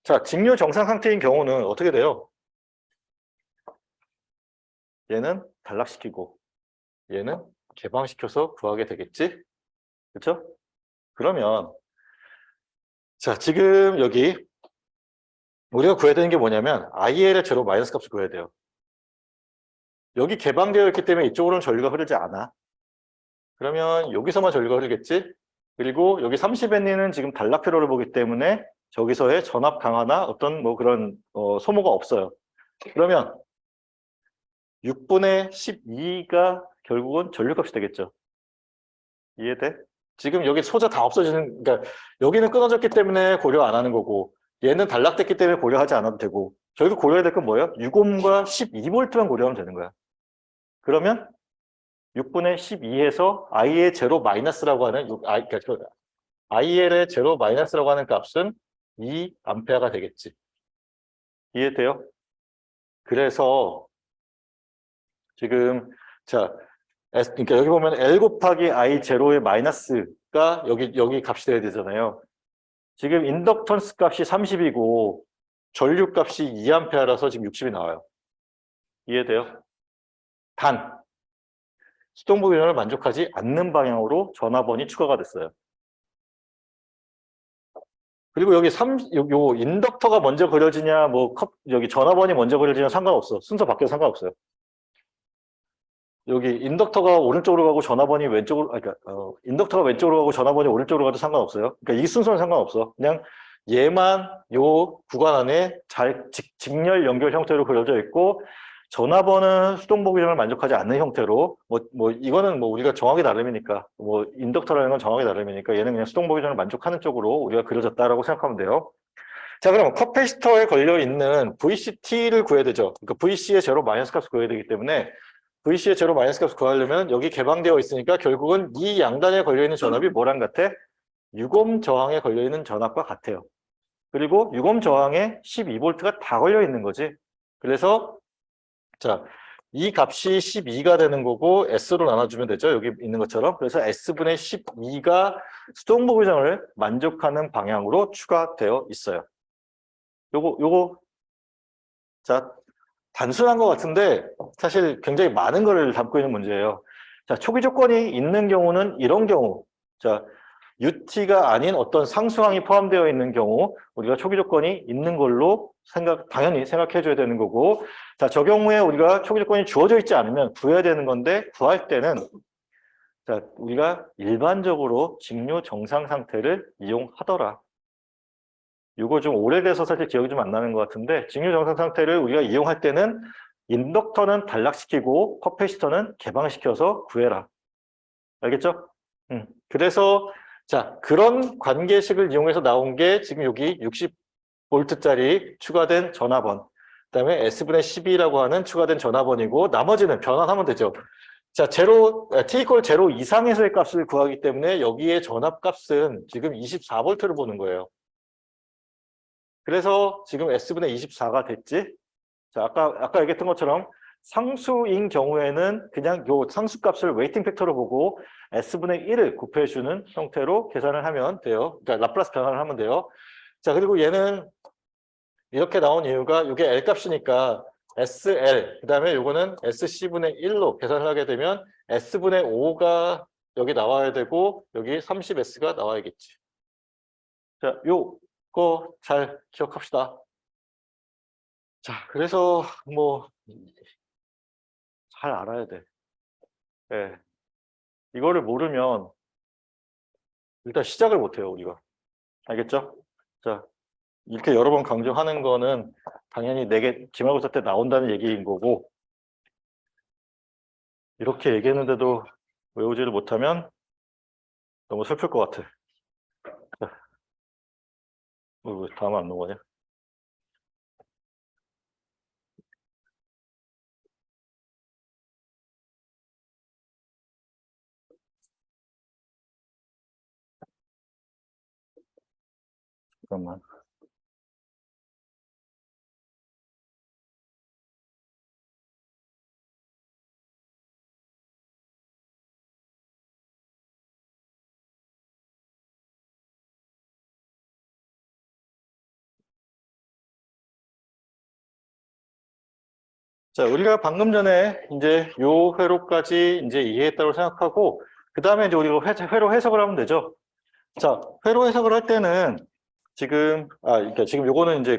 자, 직류 정상 상태인 경우는 어떻게 돼요? 얘는 단락시키고 얘는 개방시켜서 구하게 되겠지? 그렇죠? 그러면 자, 지금 여기 우리가 구해야 되는 게 뭐냐면 IL의 제로 마이너스 값을 구해야 돼요. 여기 개방되어 있기 때문에 이쪽으로는 전류가 흐르지 않아. 그러면 여기서만 전류가 흐르겠지? 그리고 여기 30N은 지금 단락 회로를 보기 때문에 저기서의 전압 강화나 어떤 뭐 그런 소모가 없어요. 그러면 6분의 12가 결국은 전류값이 되겠죠. 이해돼? 지금 여기 소자 다 없어지는, 그러니까 여기는 끊어졌기 때문에 고려 안 하는 거고 얘는 단락됐기 때문에 고려하지 않아도 되고 결국 고려해야 될 건 뭐예요? 6옴과 12V만 고려하면 되는 거야. 그러면 6분의 12에서 I의 제로 마이너스라고 하는 그러니까 IL의 제로 마이너스라고 하는 값은 2A가 되겠지. 이해돼요? 그래서 지금 자 그러니까 여기 보면 L 곱하기 I 제로의 마이너스가 여기 값이 돼야 되잖아요. 지금 인덕턴스 값이 30이고 전류 값이 2A라서 지금 60이 나와요. 이해돼요? 단 수동부 균형을 만족하지 않는 방향으로 전압원이 추가가 됐어요. 그리고 여기 요 인덕터가 먼저 그려지냐, 뭐 여기 전압원이 먼저 그려지냐 상관없어. 순서 바뀌어도 상관없어요. 여기 인덕터가 오른쪽으로 가고 전압원이 왼쪽으로, 그러니까 인덕터가 왼쪽으로 가고 전압원이 오른쪽으로 가도 상관없어요. 그러니까 이 순서는 상관없어. 그냥 얘만 요 구간 안에 잘 직렬 연결 형태로 그려져 있고 전압원은 수동부 균형을 만족하지 않는 형태로 뭐 이거는 뭐 우리가 정하기 나름이니까 뭐 인덕터라는 건 정하기 나름이니까 얘는 그냥 수동부 균형을 만족하는 쪽으로 우리가 그려졌다라고 생각하면 돼요. 자, 그럼 커패시터에 걸려 있는 VCT를 구해야 되죠. 그러니까 VC의 제로 마이너스 값을 구해야 되기 때문에 VC의 제로 마이너스 값을 구하려면 여기 개방되어 있으니까 결국은 이 양단에 걸려 있는 전압이 뭐랑 같아? 6옴 저항에 걸려 있는 전압과 같아요. 그리고 6옴 저항에 12V가 다 걸려 있는 거지. 그래서 자, 이 값이 12가 되는 거고 S로 나눠주면 되죠. 여기 있는 것처럼. 그래서 S분의 12가 수동부 균형을 만족하는 방향으로 추가되어 있어요. 요거 자, 단순한 것 같은데 사실 굉장히 많은 걸 담고 있는 문제예요. 자, 초기 조건이 있는 경우는 이런 경우. 자, UT가 아닌 어떤 상수항이 포함되어 있는 경우 우리가 초기 조건이 있는 걸로 당연히 생각해 줘야 되는 거고, 자, 저 경우에 우리가 초기 조건이 주어져 있지 않으면 구해야 되는 건데 구할 때는 자, 우리가 일반적으로 직류 정상 상태를 이용하더라. 이거 좀 오래돼서 사실 기억이 좀 안 나는 것 같은데 직류 정상 상태를 우리가 이용할 때는 인덕터는 단락시키고 커패시터는 개방시켜서 구해라. 알겠죠? 그래서 자, 그런 관계식을 이용해서 나온 게 지금 여기 60V짜리 추가된 전압원, 그다음에 S분의 12라고 하는 추가된 전압원이고 나머지는 변환하면 되죠. 자, T=0 이상에서의 값을 구하기 때문에 여기에 전압값은 지금 24V를 보는 거예요. 그래서 지금 S분의 24가 됐지? 자, 아까 얘기했던 것처럼 상수인 경우에는 그냥 요 상수값을 웨이팅 팩터로 보고 S분의 1을 곱해주는 형태로 계산을 하면 돼요. 그러니까 라플라스 변환을 하면 돼요. 자, 그리고 얘는 이렇게 나온 이유가 이게 L 값이니까 SL, 그 다음에 요거는 SC분의 1로 계산을 하게 되면 S분의 5가 여기 나와야 되고 여기 30S가 나와야겠지. 자, 요거 잘 기억합시다. 자, 그래서 뭐 잘 알아야 돼. 예. 이거를 모르면 일단 시작을 못 해요, 우리가. 알겠죠? 자, 이렇게 여러 번 강조하는 거는 당연히 내게 기말고사 때 나온다는 얘기인 거고, 이렇게 얘기했는데도 외우지를 못하면 너무 슬플 것 같아. 자, 왜 다음 안 넘어가냐? 잠깐만. 자, 우리가 방금 전에 이제 요 회로까지 이제 이해했다고 생각하고, 그 다음에 이제 우리가 회로 해석을 하면 되죠. 자, 회로 해석을 할 때는 그러니까 지금 요거는 이제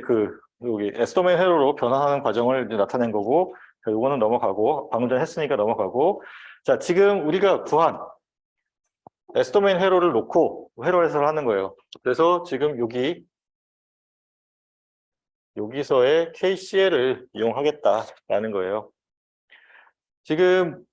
여기 S도메인 회로로 변화하는 과정을 이제 나타낸 거고, 요거는 넘어가고, 방금 전에 했으니까 넘어가고, 자, 지금 우리가 구한 S도메인 회로를 놓고 회로 해석을 하는 거예요. 그래서 지금 여기서의 KCL을 이용하겠다라는 거예요. 지금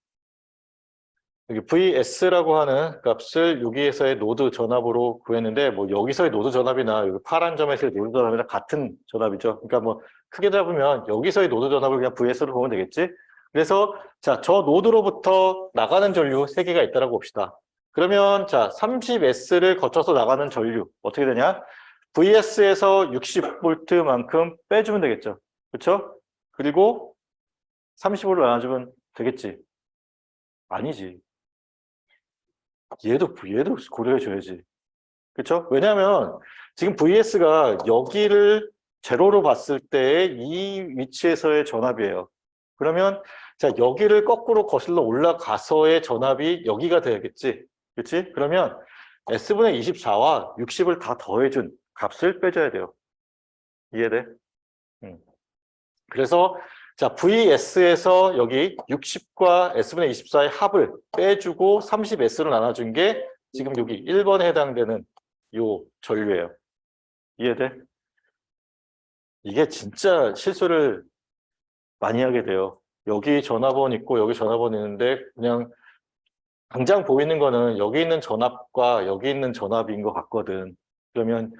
여기 VS라고 하는 값을 여기에서의 노드 전압으로 구했는데, 뭐 여기서의 노드 전압이나 여기 파란 점에서의 노드 전압이나 같은 전압이죠. 그러니까 뭐 크게 잡으면 여기서의 노드 전압을 그냥 VS로 보면 되겠지. 그래서 자, 저 노드로부터 나가는 전류 3개가 있다라고 봅시다. 그러면 자, 30S를 거쳐서 나가는 전류 어떻게 되냐? VS에서 60V만큼 빼주면 되겠죠. 그렇죠? 그리고 30으로 나눠주면 되겠지. 아니지. 얘도 고려해줘야지. 그렇죠? 왜냐하면 지금 VS가 여기를 제로로 봤을 때 이 위치에서의 전압이에요. 그러면 자, 여기를 거꾸로 거슬러 올라가서의 전압이 여기가 돼야겠지. 그렇지? 그러면 S분의 24와 60을 다 더해준 값을 빼줘야 돼요. 이해돼? 그래서 자, VS에서 여기 60과 S분의 24의 합을 빼주고 30S로 나눠준 게 지금 여기 1번에 해당되는 요 전류예요. 이해돼? 이게 진짜 실수를 많이 하게 돼요. 여기 전화번 있고 여기 전화번 있는데 그냥 당장 보이는 거는 여기 있는 전압과 여기 있는 전압인 것 같거든. 그러면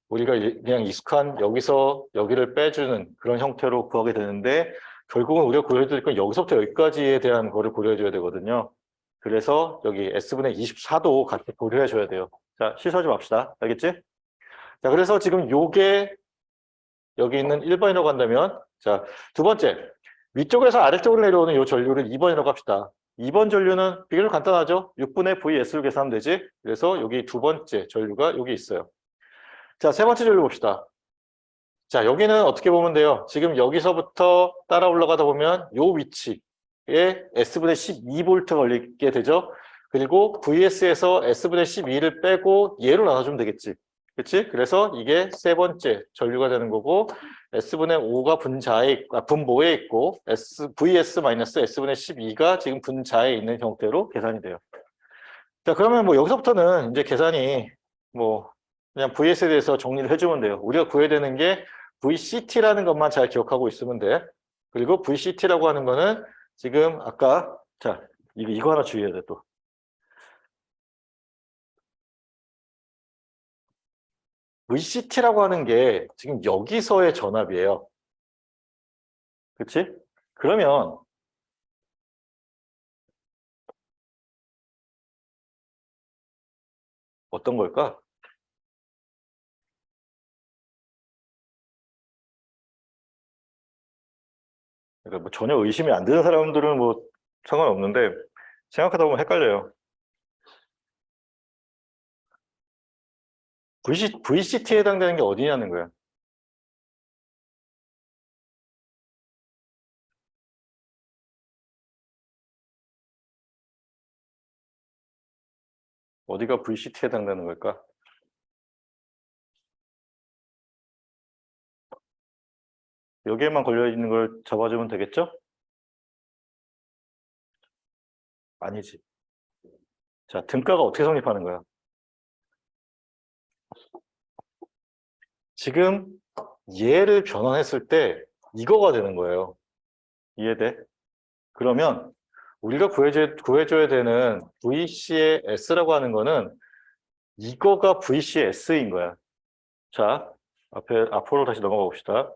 우리가 그냥 익숙한 여기서 여기를 빼주는 그런 형태로 구하게 되는데, 결국은 우리가 고려해야 될 건 여기서부터 여기까지에 대한 거를 고려해줘야 되거든요. 그래서 여기 S분의 24도 같이 고려해줘야 돼요. 자, 실수하지 맙시다. 알겠지? 자, 그래서 지금 요게 여기 있는 1번이라고 한다면, 자, 두 번째, 위쪽에서 아래쪽으로 내려오는 요 전류를 2번이라고 합시다. 2번 전류는 비교적 간단하죠? 6분의 VS로 계산하면 되지? 그래서 여기 두 번째 전류가 여기 있어요. 자, 세 번째 전류 봅시다. 자, 여기는 어떻게 보면 돼요? 지금 여기서부터 따라 올라가다 보면 요 위치에 S분의 12V 걸리게 되죠? 그리고 VS에서 S분의 12를 빼고 얘로 나눠주면 되겠지. 그렇지? 그래서 이게 세 번째 전류가 되는 거고, S분의 5가 분모에 있고, VS-S분의 12가 지금 분자에 있는 형태로 계산이 돼요. 자, 그러면 뭐 여기서부터는 이제 계산이 뭐 그냥 VS에 대해서 정리를 해주면 돼요. 우리가 구해야 되는 게 VCT라는 것만 잘 기억하고 있으면 돼. 그리고 VCT라고 하는 거는 지금 아까, 자, 이거 하나 주의해야 돼, 또. VCT라고 하는 게 지금 여기서의 전압이에요. 그렇지? 그러면 어떤 걸까? 그러니까 뭐 전혀 의심이 안 드는 사람들은 뭐 상관없는데, 생각하다 보면 헷갈려요. VCT에 해당되는 게 어디냐는 거야. 어디가 VCT에 해당되는 걸까? 여기에만 걸려있는 걸 잡아주면 되겠죠? 아니지. 자, 등가가 어떻게 성립하는 거야? 지금 얘를 변환했을 때 이거가 되는 거예요. 이해돼? 그러면 우리가 구해줘야 되는 VC의 S라고 하는 거는 이거가 VC의 S인 거야. 자, 앞으로 다시 넘어가 봅시다.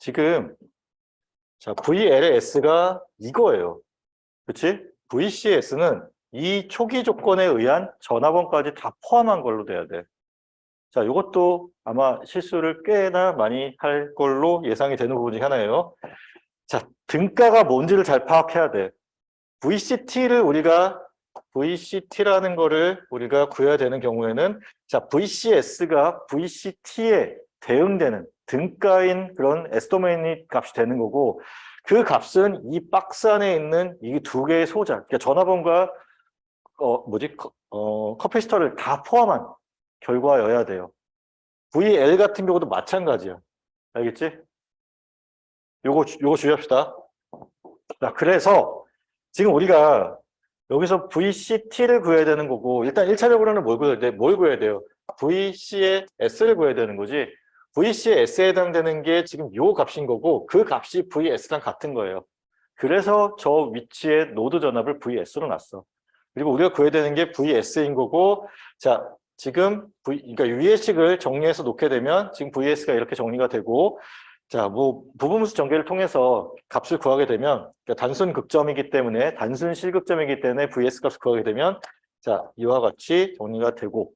지금 자, VL의 S가 이거예요. 그치? VC의 S는 이 초기 조건에 의한 전화번까지 다 포함한 걸로 돼야 돼. 자, 이것도 아마 실수를 꽤나 많이 할 걸로 예상이 되는 부분 중에 하나예요. 자, 등가가 뭔지를 잘 파악해야 돼. VCT라는 거를 우리가 구해야 되는 경우에는, 자, VCS가 VCT에 대응되는 등가인 그런 S도메인 값이 되는 거고, 그 값은 이 박스 안에 있는 이 두 개의 소자, 그러니까 전화번호가 커피시터를 다 포함한 결과여야 돼요. VL 같은 경우도 마찬가지야. 알겠지? 요거 주의합시다. 자, 그래서 지금 우리가 여기서 VCT를 구해야 되는 거고, 일단 1차적으로는 뭘 구해야 돼요? VC의 S를 구해야 되는 거지. VC의 S에 해당되는 게 지금 요 값인 거고, 그 값이 VS랑 같은 거예요. 그래서 저 위치에 노드 전압을 VS로 놨어. 그리고 우리가 구해야 되는 게 VS인 거고, 자, 지금 그러니까 위의 식을 정리해서 놓게 되면 지금 VS가 이렇게 정리가 되고, 자, 뭐 부분분수 전개를 통해서 값을 구하게 되면, 그러니까 단순 극점이기 때문에, 단순 실극점이기 때문에 VS 값을 구하게 되면, 자, 이와 같이 정리가 되고,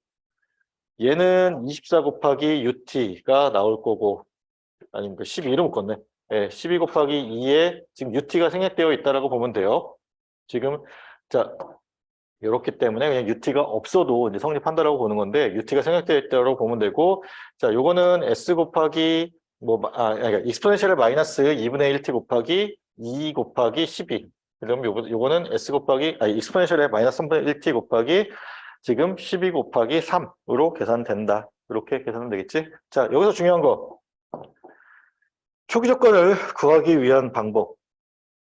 얘는 24 곱하기 UT가 나올 거고, 아니면 12로 묶었네. 네, 12 곱하기 2에 지금 UT가 생략되어 있다라고 보면 돼요. 지금, 자, 이렇기 때문에 그냥 UT가 없어도 이제 성립한다라고 보는 건데, UT가 생략되어 있다라고 보면 되고, 자, 요거는 S 곱하기 그러니까 익스포넨셜의 마이너스 2분의 1t 곱하기 2 곱하기 12. 그러면 요거는 s 곱하기 익스포넨셜의 마이너스 3분의 1t 곱하기 지금 12 곱하기 3으로 계산된다. 이렇게 계산하면 되겠지? 자, 여기서 중요한 거. 초기 조건을 구하기 위한 방법.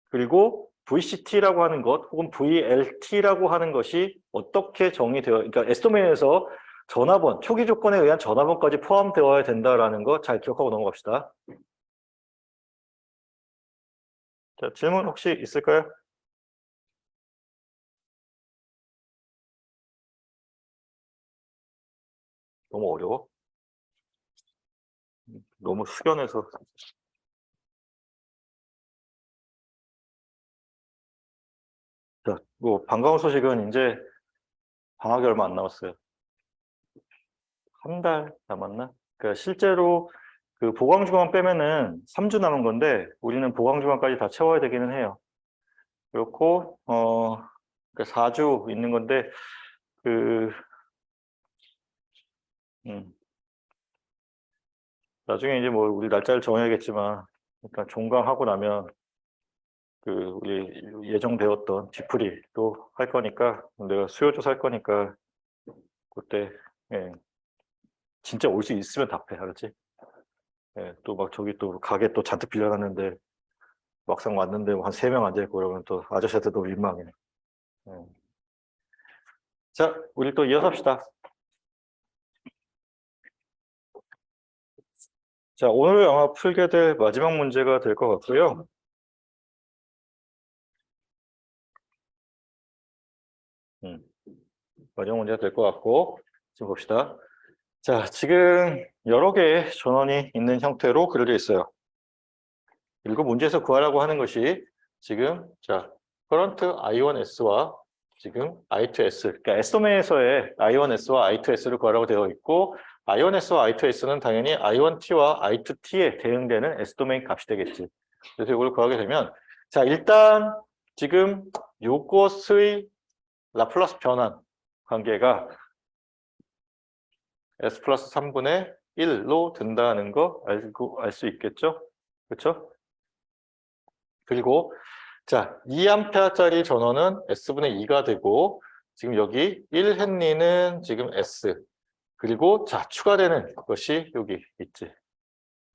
그리고 VCT라고 하는 것 혹은 VLT라고 하는 것이 어떻게 정의되어, 그러니까 S도메인에서 전화번, 초기 조건에 의한 전화번까지 포함되어야 된다라는 거 잘 기억하고 넘어갑시다. 자, 질문 혹시 있을까요? 너무 어려워? 너무 숙연해서. 자, 뭐 반가운 소식은 이제 방학이 얼마 안 남았어요. 한 달 남았나? 그러니까 실제로 그 보강주간 빼면은 3주 남은 건데 우리는 보강주간까지 다 채워야 되기는 해요. 그렇고 그러니까 4주 있는 건데 그 나중에 이제 뭐 우리 날짜를 정해야겠지만 일단 종강하고 나면 그 우리 예정되었던 뒤풀이도 할 거니까 내가 수요조사 할 거니까 그때 예, 진짜 올 수 있으면 답해, 알았지? 예, 또 막 저기 또 가게 또 잔뜩 빌려놨는데 막상 왔는데 한 3명 앉아있고 그러면 또 아저씨한테도 민망해. 예. 자, 우리 또 이어서 합시다. 자, 오늘 아마 풀게 될 마지막 문제가 될 것 같고요. 마지막 문제가 될 것 같고, 지금 봅시다. 자, 지금 여러 개의 전원이 있는 형태로 그려져 있어요. 그리고 문제에서 구하라고 하는 것이 지금, 자, current I1S와 지금 I2S, 그러니까 S도메인에서의 I1S와 I2S를 구하라고 되어 있고, I1S와 I2S는 당연히 I1T와 I2T에 대응되는 S도메인 값이 되겠지. 그래서 이걸 구하게 되면, 자, 일단 지금 요것의 라플라스 변환 관계가 S 플러스 3분의 1로 된다는 거 알 수 있겠죠? 그렇죠? 그리고 자, 2A짜리 전원은 S분의 2가 되고 지금 여기 1헨리는 지금 S 그리고 자, 추가되는 것이 여기 있지.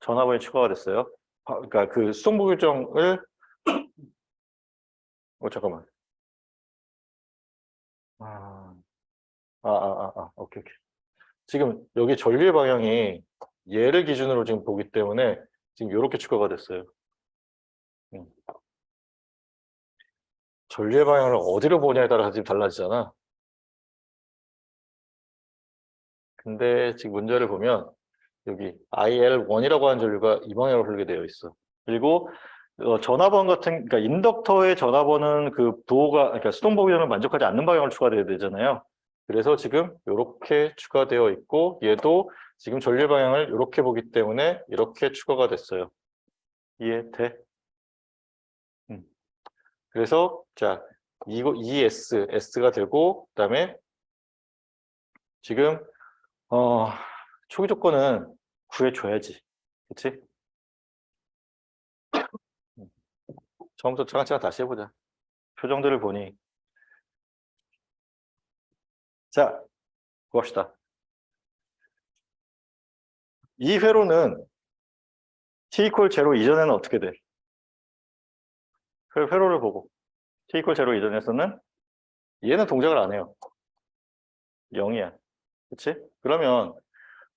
전화번이 추가가 됐어요. 그러니까 그 수동부 규정을 잠깐만. 오케이. 지금 여기 전류의 방향이 얘를 기준으로 지금 보기 때문에 지금 이렇게 추가가 됐어요. 전류의 방향을 어디로 보냐에 따라서 지금 달라지잖아. 근데 지금 문제를 보면 여기 IL1이라고 하는 전류가 이 방향으로 흐르게 되어 있어. 그리고 전화번 같은, 그러니까 인덕터의 전화번은 그 부호가, 그러니까 수동부 규정을 만족하지 않는 방향으로 추가되어야 되잖아요. 그래서 지금 이렇게 추가되어 있고 얘도 지금 전류 방향을 이렇게 보기 때문에 이렇게 추가가 됐어요. 이해돼? 그래서 자 이거 S가 되고 그다음에 지금 초기 조건은 구해줘야지. 그치? 처음부터 차근차근 다시 해보자. 표정들을 보니. 자, 봅시다. 이 회로는 t equal 0 이전에는 어떻게 돼? 회로를 보고 t equal 0 이전에서는 얘는 동작을 안 해요. 0이야. 그치? 그러면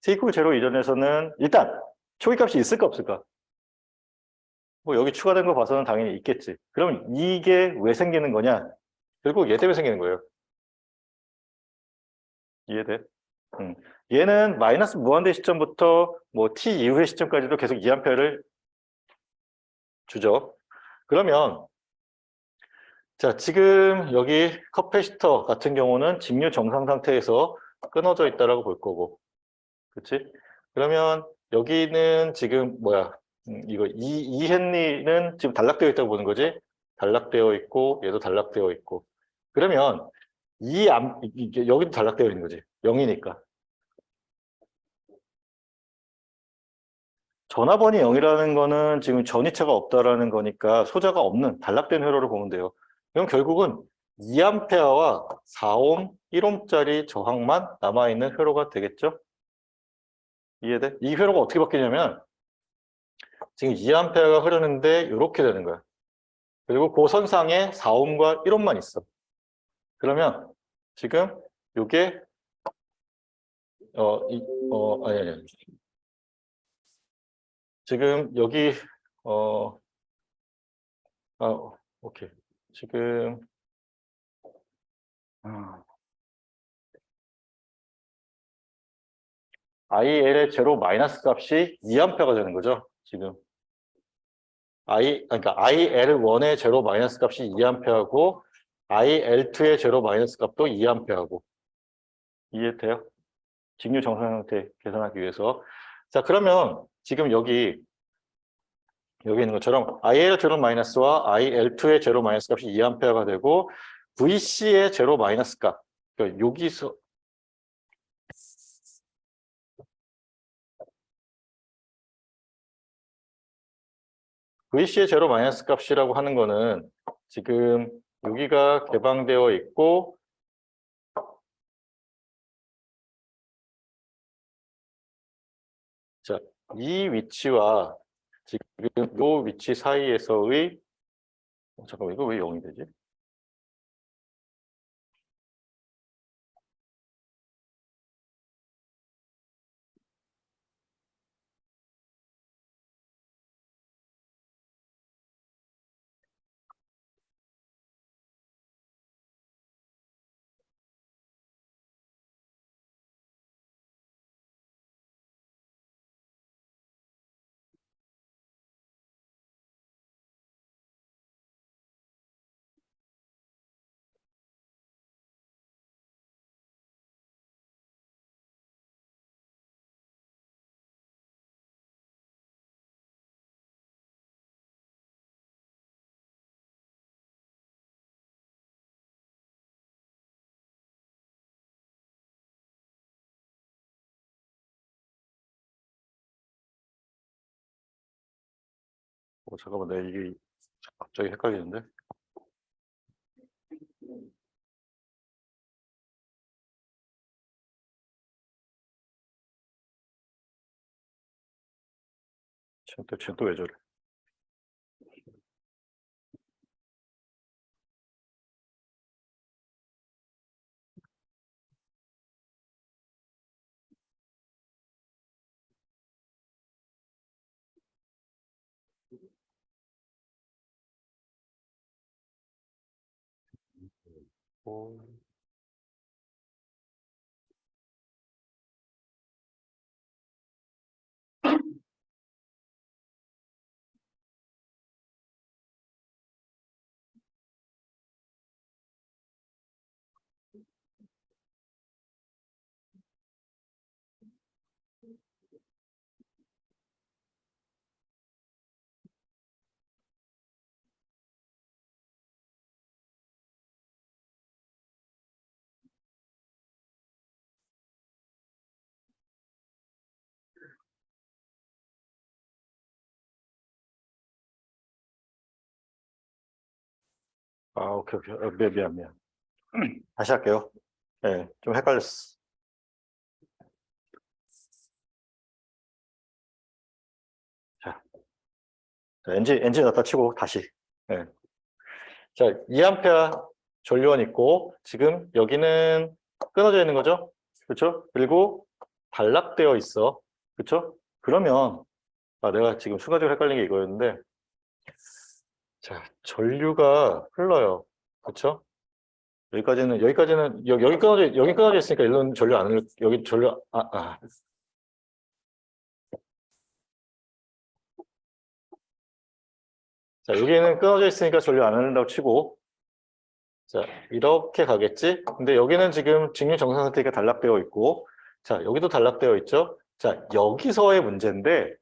t equal 0 이전에서는 일단 초기값이 있을까 없을까? 뭐 여기 추가된 거 봐서는 당연히 있겠지. 그럼 이게 왜 생기는 거냐? 결국 얘 때문에 생기는 거예요. 이해돼? 얘는 마이너스 무한대 시점부터 뭐 t 이후의 시점까지도 계속 2A를 주죠. 그러면 자 지금 여기 커패시터 같은 경우는 직류 정상 상태에서 끊어져 있다라고 볼 거고, 그렇지? 그러면 여기는 지금 뭐야? 이거 이 헨리는 지금 단락되어 있다고 보는 거지? 단락되어 있고 얘도 단락되어 있고. 그러면 이게 여기도 단락되어 있는 거지. 0이니까. 전화번이 0이라는 거는 지금 전이차가 없다라는 거니까 소자가 없는 단락된 회로를 보면 돼요. 그럼 결국은 2A와 4옴, 1옴짜리 저항만 남아있는 회로가 되겠죠? 이해돼? 이 회로가 어떻게 바뀌냐면 지금 2A가 흐르는데 이렇게 되는 거야. 그리고 그 선상에 4옴과 1옴만 있어. 그러면 지금 이게 아니. 지금 여기 어, 오케이. 지금 IL의 제로 마이너스 값이 2A가 되는 거죠. 지금 그러니까 IL1의 제로 마이너스 값이 2A고 IL2의 제로 마이너스 값도 2A고. 이해돼요? 직류 정상 상태 계산하기 위해서. 자, 그러면 지금 여기 있는 것처럼 IL 제로 마이너스와 IL2의 제로 마이너스 값이 2A가 되고 VC의 제로 마이너스 값. 그러니까 여기서 VC의 제로 마이너스 값이라고 하는 거는 지금 여기가 개방되어 있고 자, 이 위치와 지금 이 위치 사이에서의 잠깐만 이거 왜 0이 되지? 잠깐만 내가 이게 갑자기 헷갈리는데. 쟤또 왜 저래? 오. 오케이, 오케이. 미안. 다시 할게요. 네, 좀 헷갈렸어. 자, 엔진 넣다 치고 다시. 네. 자, 2A 전류원 있고, 지금 여기는 끊어져 있는 거죠? 그렇죠? 그리고 단락되어 있어. 그렇죠? 그러면, 내가 지금 순간적으로 헷갈린 게 이거였는데, 자, 전류가 흘러요. 그렇죠? 여기까지는, 여기 끊어져 있으니까 일론 전류 안 흘러, 여기 전류, 자, 여기는 끊어져 있으니까 전류 안 흐른다고 치고, 자, 이렇게 가겠지? 근데 여기는 지금 직류 정상 상태가 단락되어 있고, 자, 여기도 단락되어 있죠? 자, 여기서의 문제인데,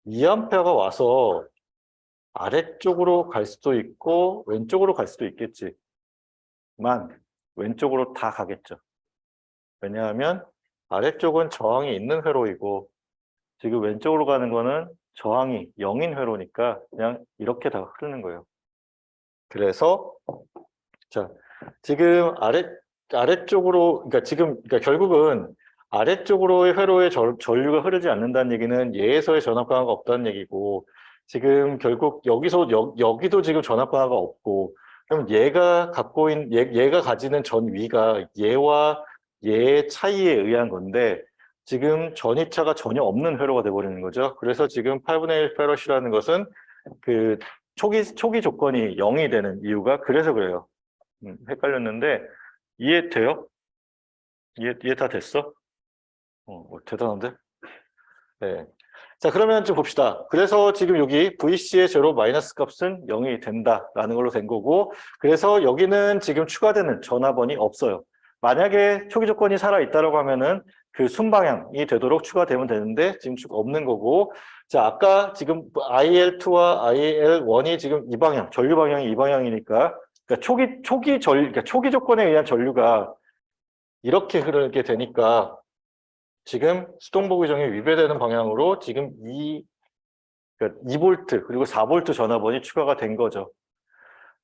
2A가 와서 아래쪽으로 갈 수도 있고, 왼쪽으로 갈 수도 있겠지만, 왼쪽으로 다 가겠죠. 왜냐하면 아래쪽은 저항이 있는 회로이고, 지금 왼쪽으로 가는 거는 저항이 0인 회로니까 그냥 이렇게 다 흐르는 거예요. 그래서 자, 지금 아래쪽으로 그러니까 결국은 아래쪽으로의 회로에 전류가 흐르지 않는다는 얘기는 얘에서의 전압 강화가 없다는 얘기고, 지금 결국 여기도 지금 전압 강화가 없고, 그럼 얘가 갖고 있는 얘가 가지는 전위가 얘와 얘의 차이에 의한 건데, 지금 전위차가 전혀 없는 회로가 돼버리는 거죠. 그래서 지금 8분의 1 페럿이라는 것은 그 초기 조건이 0이 되는 이유가 그래서 그래요. 헷갈렸는데 이해돼요? 이해 다 됐어? 대단한데? 네. 자, 그러면 좀 봅시다. 그래서 지금 여기 VC의 제로 마이너스 값은 0이 된다라는 걸로 된 거고, 그래서 여기는 지금 추가되는 전압원이 없어요. 만약에 초기 조건이 살아있다라고 하면은 그 순방향이 되도록 추가되면 되는데 지금 없는 거고, 자, 아까 지금 IL2와 IL1이 지금 이 방향, 전류 방향이 이 방향이니까, 그러니까 그러니까 초기 조건에 의한 전류가 이렇게 흐르게 되니까 지금 수동보 규정에 위배되는 방향으로 지금 그러니까 2V 그리고 4V 전압원이 추가가 된 거죠.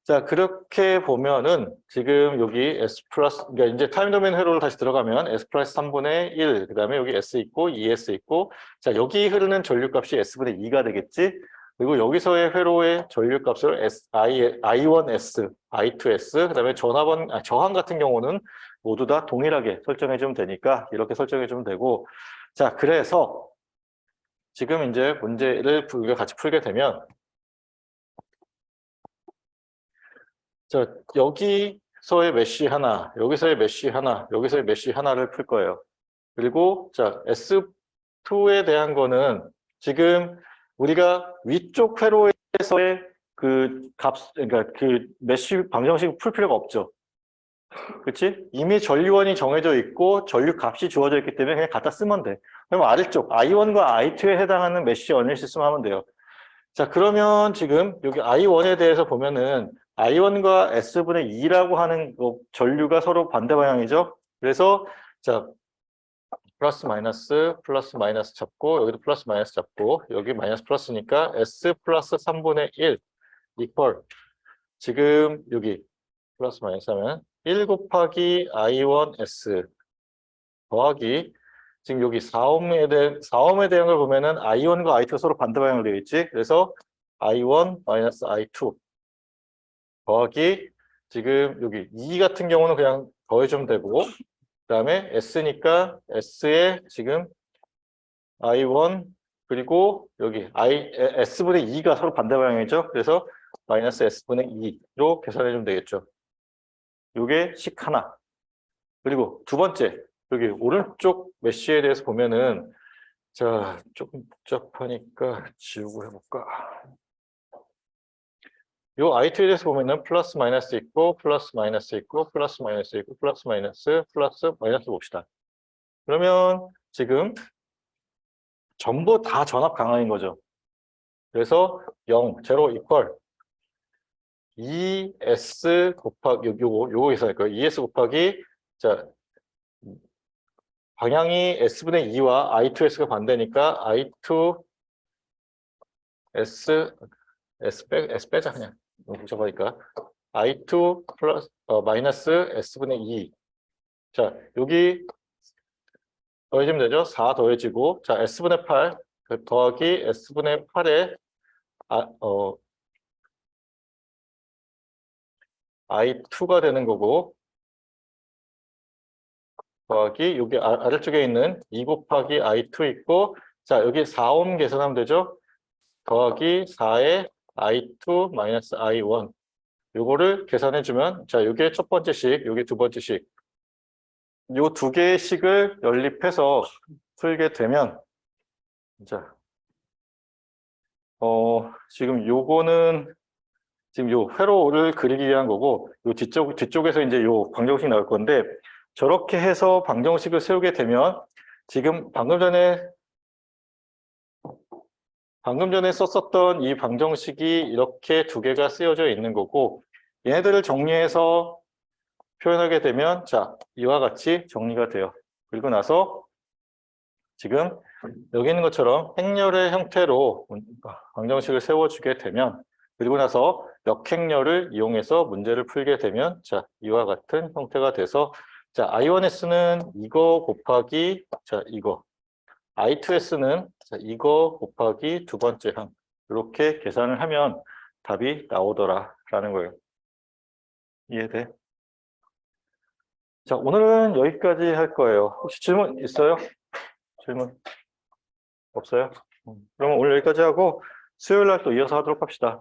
자, 그렇게 보면은 지금 여기 S 플러스, 그러니까 이제 타임 도메인 회로를 다시 들어가면 S 플러스 3분의 1, 그 다음에 여기 S 있고, ES 있고, 자, 여기 흐르는 전류값이 S분의 2가 되겠지? 그리고 여기서의 회로의 전류값을 I1S, I2S, 그 다음에 저항 같은 경우는 모두 다 동일하게 설정해주면 되니까 이렇게 설정해주면 되고, 자, 그래서 지금 이제 문제를 우리가 같이 풀게 되면, 자, 여기서의 메쉬 하나, 여기서의 메쉬 하나, 여기서의 메쉬 하나를 풀 거예요. 그리고 자, S2에 대한 거는 지금 우리가 위쪽 회로에서의 그 그러니까 그 메쉬 방정식 풀 필요가 없죠. 그렇지? 이미 전류원이 정해져 있고 전류 값이 주어져 있기 때문에 그냥 갖다 쓰면 돼. 그럼 아래쪽 I1과 I2에 해당하는 메쉬 어널리시스 하면 돼요. 자, 그러면 지금 여기 I1에 대해서 보면은 I1과 S분의 2라고 하는 전류가 서로 반대 방향이죠. 그래서 자, 플러스 마이너스 잡고 여기도 플러스 마이너스 잡고 여기 마이너스 플러스니까 S 플러스 3분의 1 이퀄 지금 여기 플러스 마이너스 하면 1 곱하기 I1S 더하기 지금 여기 4옴에 대한 걸 보면은 I1과 I2가 서로 반대 방향으로 되어 있지. 그래서 I1 마이너스 I2 더하기 지금 여기 2 같은 경우는 그냥 더해주면 되고 그다음에 S니까 S에 지금 I1 그리고 여기 S분의 2가 서로 반대 방향이죠. 그래서 마이너스 S분의 2로 계산해주면 되겠죠. 요게 식 하나. 그리고 두 번째 여기 오른쪽 메쉬에 대해서 보면은 자 조금 복잡하니까 지우고 해볼까. 요 I2에 대해서 보면은 플러스 마이너스 있고 플러스 마이너스 있고 플러스 마이너스 있고 플러스 마이너스 봅시다. 그러면 지금 전부 다 전압 강화인 거죠. 그래서 0, 제로 이퀄 2S 곱하기 요거 계산할 거예요. 2S 곱하기 자 방향이 S분의 2와 I2S가 반대니까 I2S S 빼자, 그냥. 너무 복잡하니까. I2 플러스, 마이너스 S분의 2. 자, 여기 더해지면 되죠? 4 더해지고, 자, S분의 8 더하기 S분의 8에 I2가 되는 거고, 더하기 여기 아래쪽에 있는 2 곱하기 I2 있고, 자, 여기 4옴 계산하면 되죠? 더하기 4에 I2 마이너스 I1. 요거를 계산해주면, 자, 요게 첫 번째 식, 요게 두 번째 식. 요 두 개의 식을 연립해서 풀게 되면, 자, 지금 요거는 지금 요 회로를 그리기 위한 거고, 요 뒤쪽에서 이제 요 방정식 나올 건데, 저렇게 해서 방정식을 세우게 되면, 지금 방금 전에 썼었던 이 방정식이 이렇게 두 개가 쓰여져 있는 거고, 얘네들을 정리해서 표현하게 되면, 자, 이와 같이 정리가 돼요. 그리고 나서 지금 여기 있는 것처럼 행렬의 형태로 방정식을 세워주게 되면, 그리고 나서 역행렬을 이용해서 문제를 풀게 되면, 자, 이와 같은 형태가 돼서, 자, I1S는 이거 곱하기, 자, 이거. I2S는 자, 이거 곱하기 두 번째 항. 이렇게 계산을 하면 답이 나오더라라는 거예요. 이해돼? 자, 오늘은 여기까지 할 거예요. 혹시 질문 있어요? 질문 없어요? 그러면 오늘 여기까지 하고 수요일 날 또 이어서 하도록 합시다.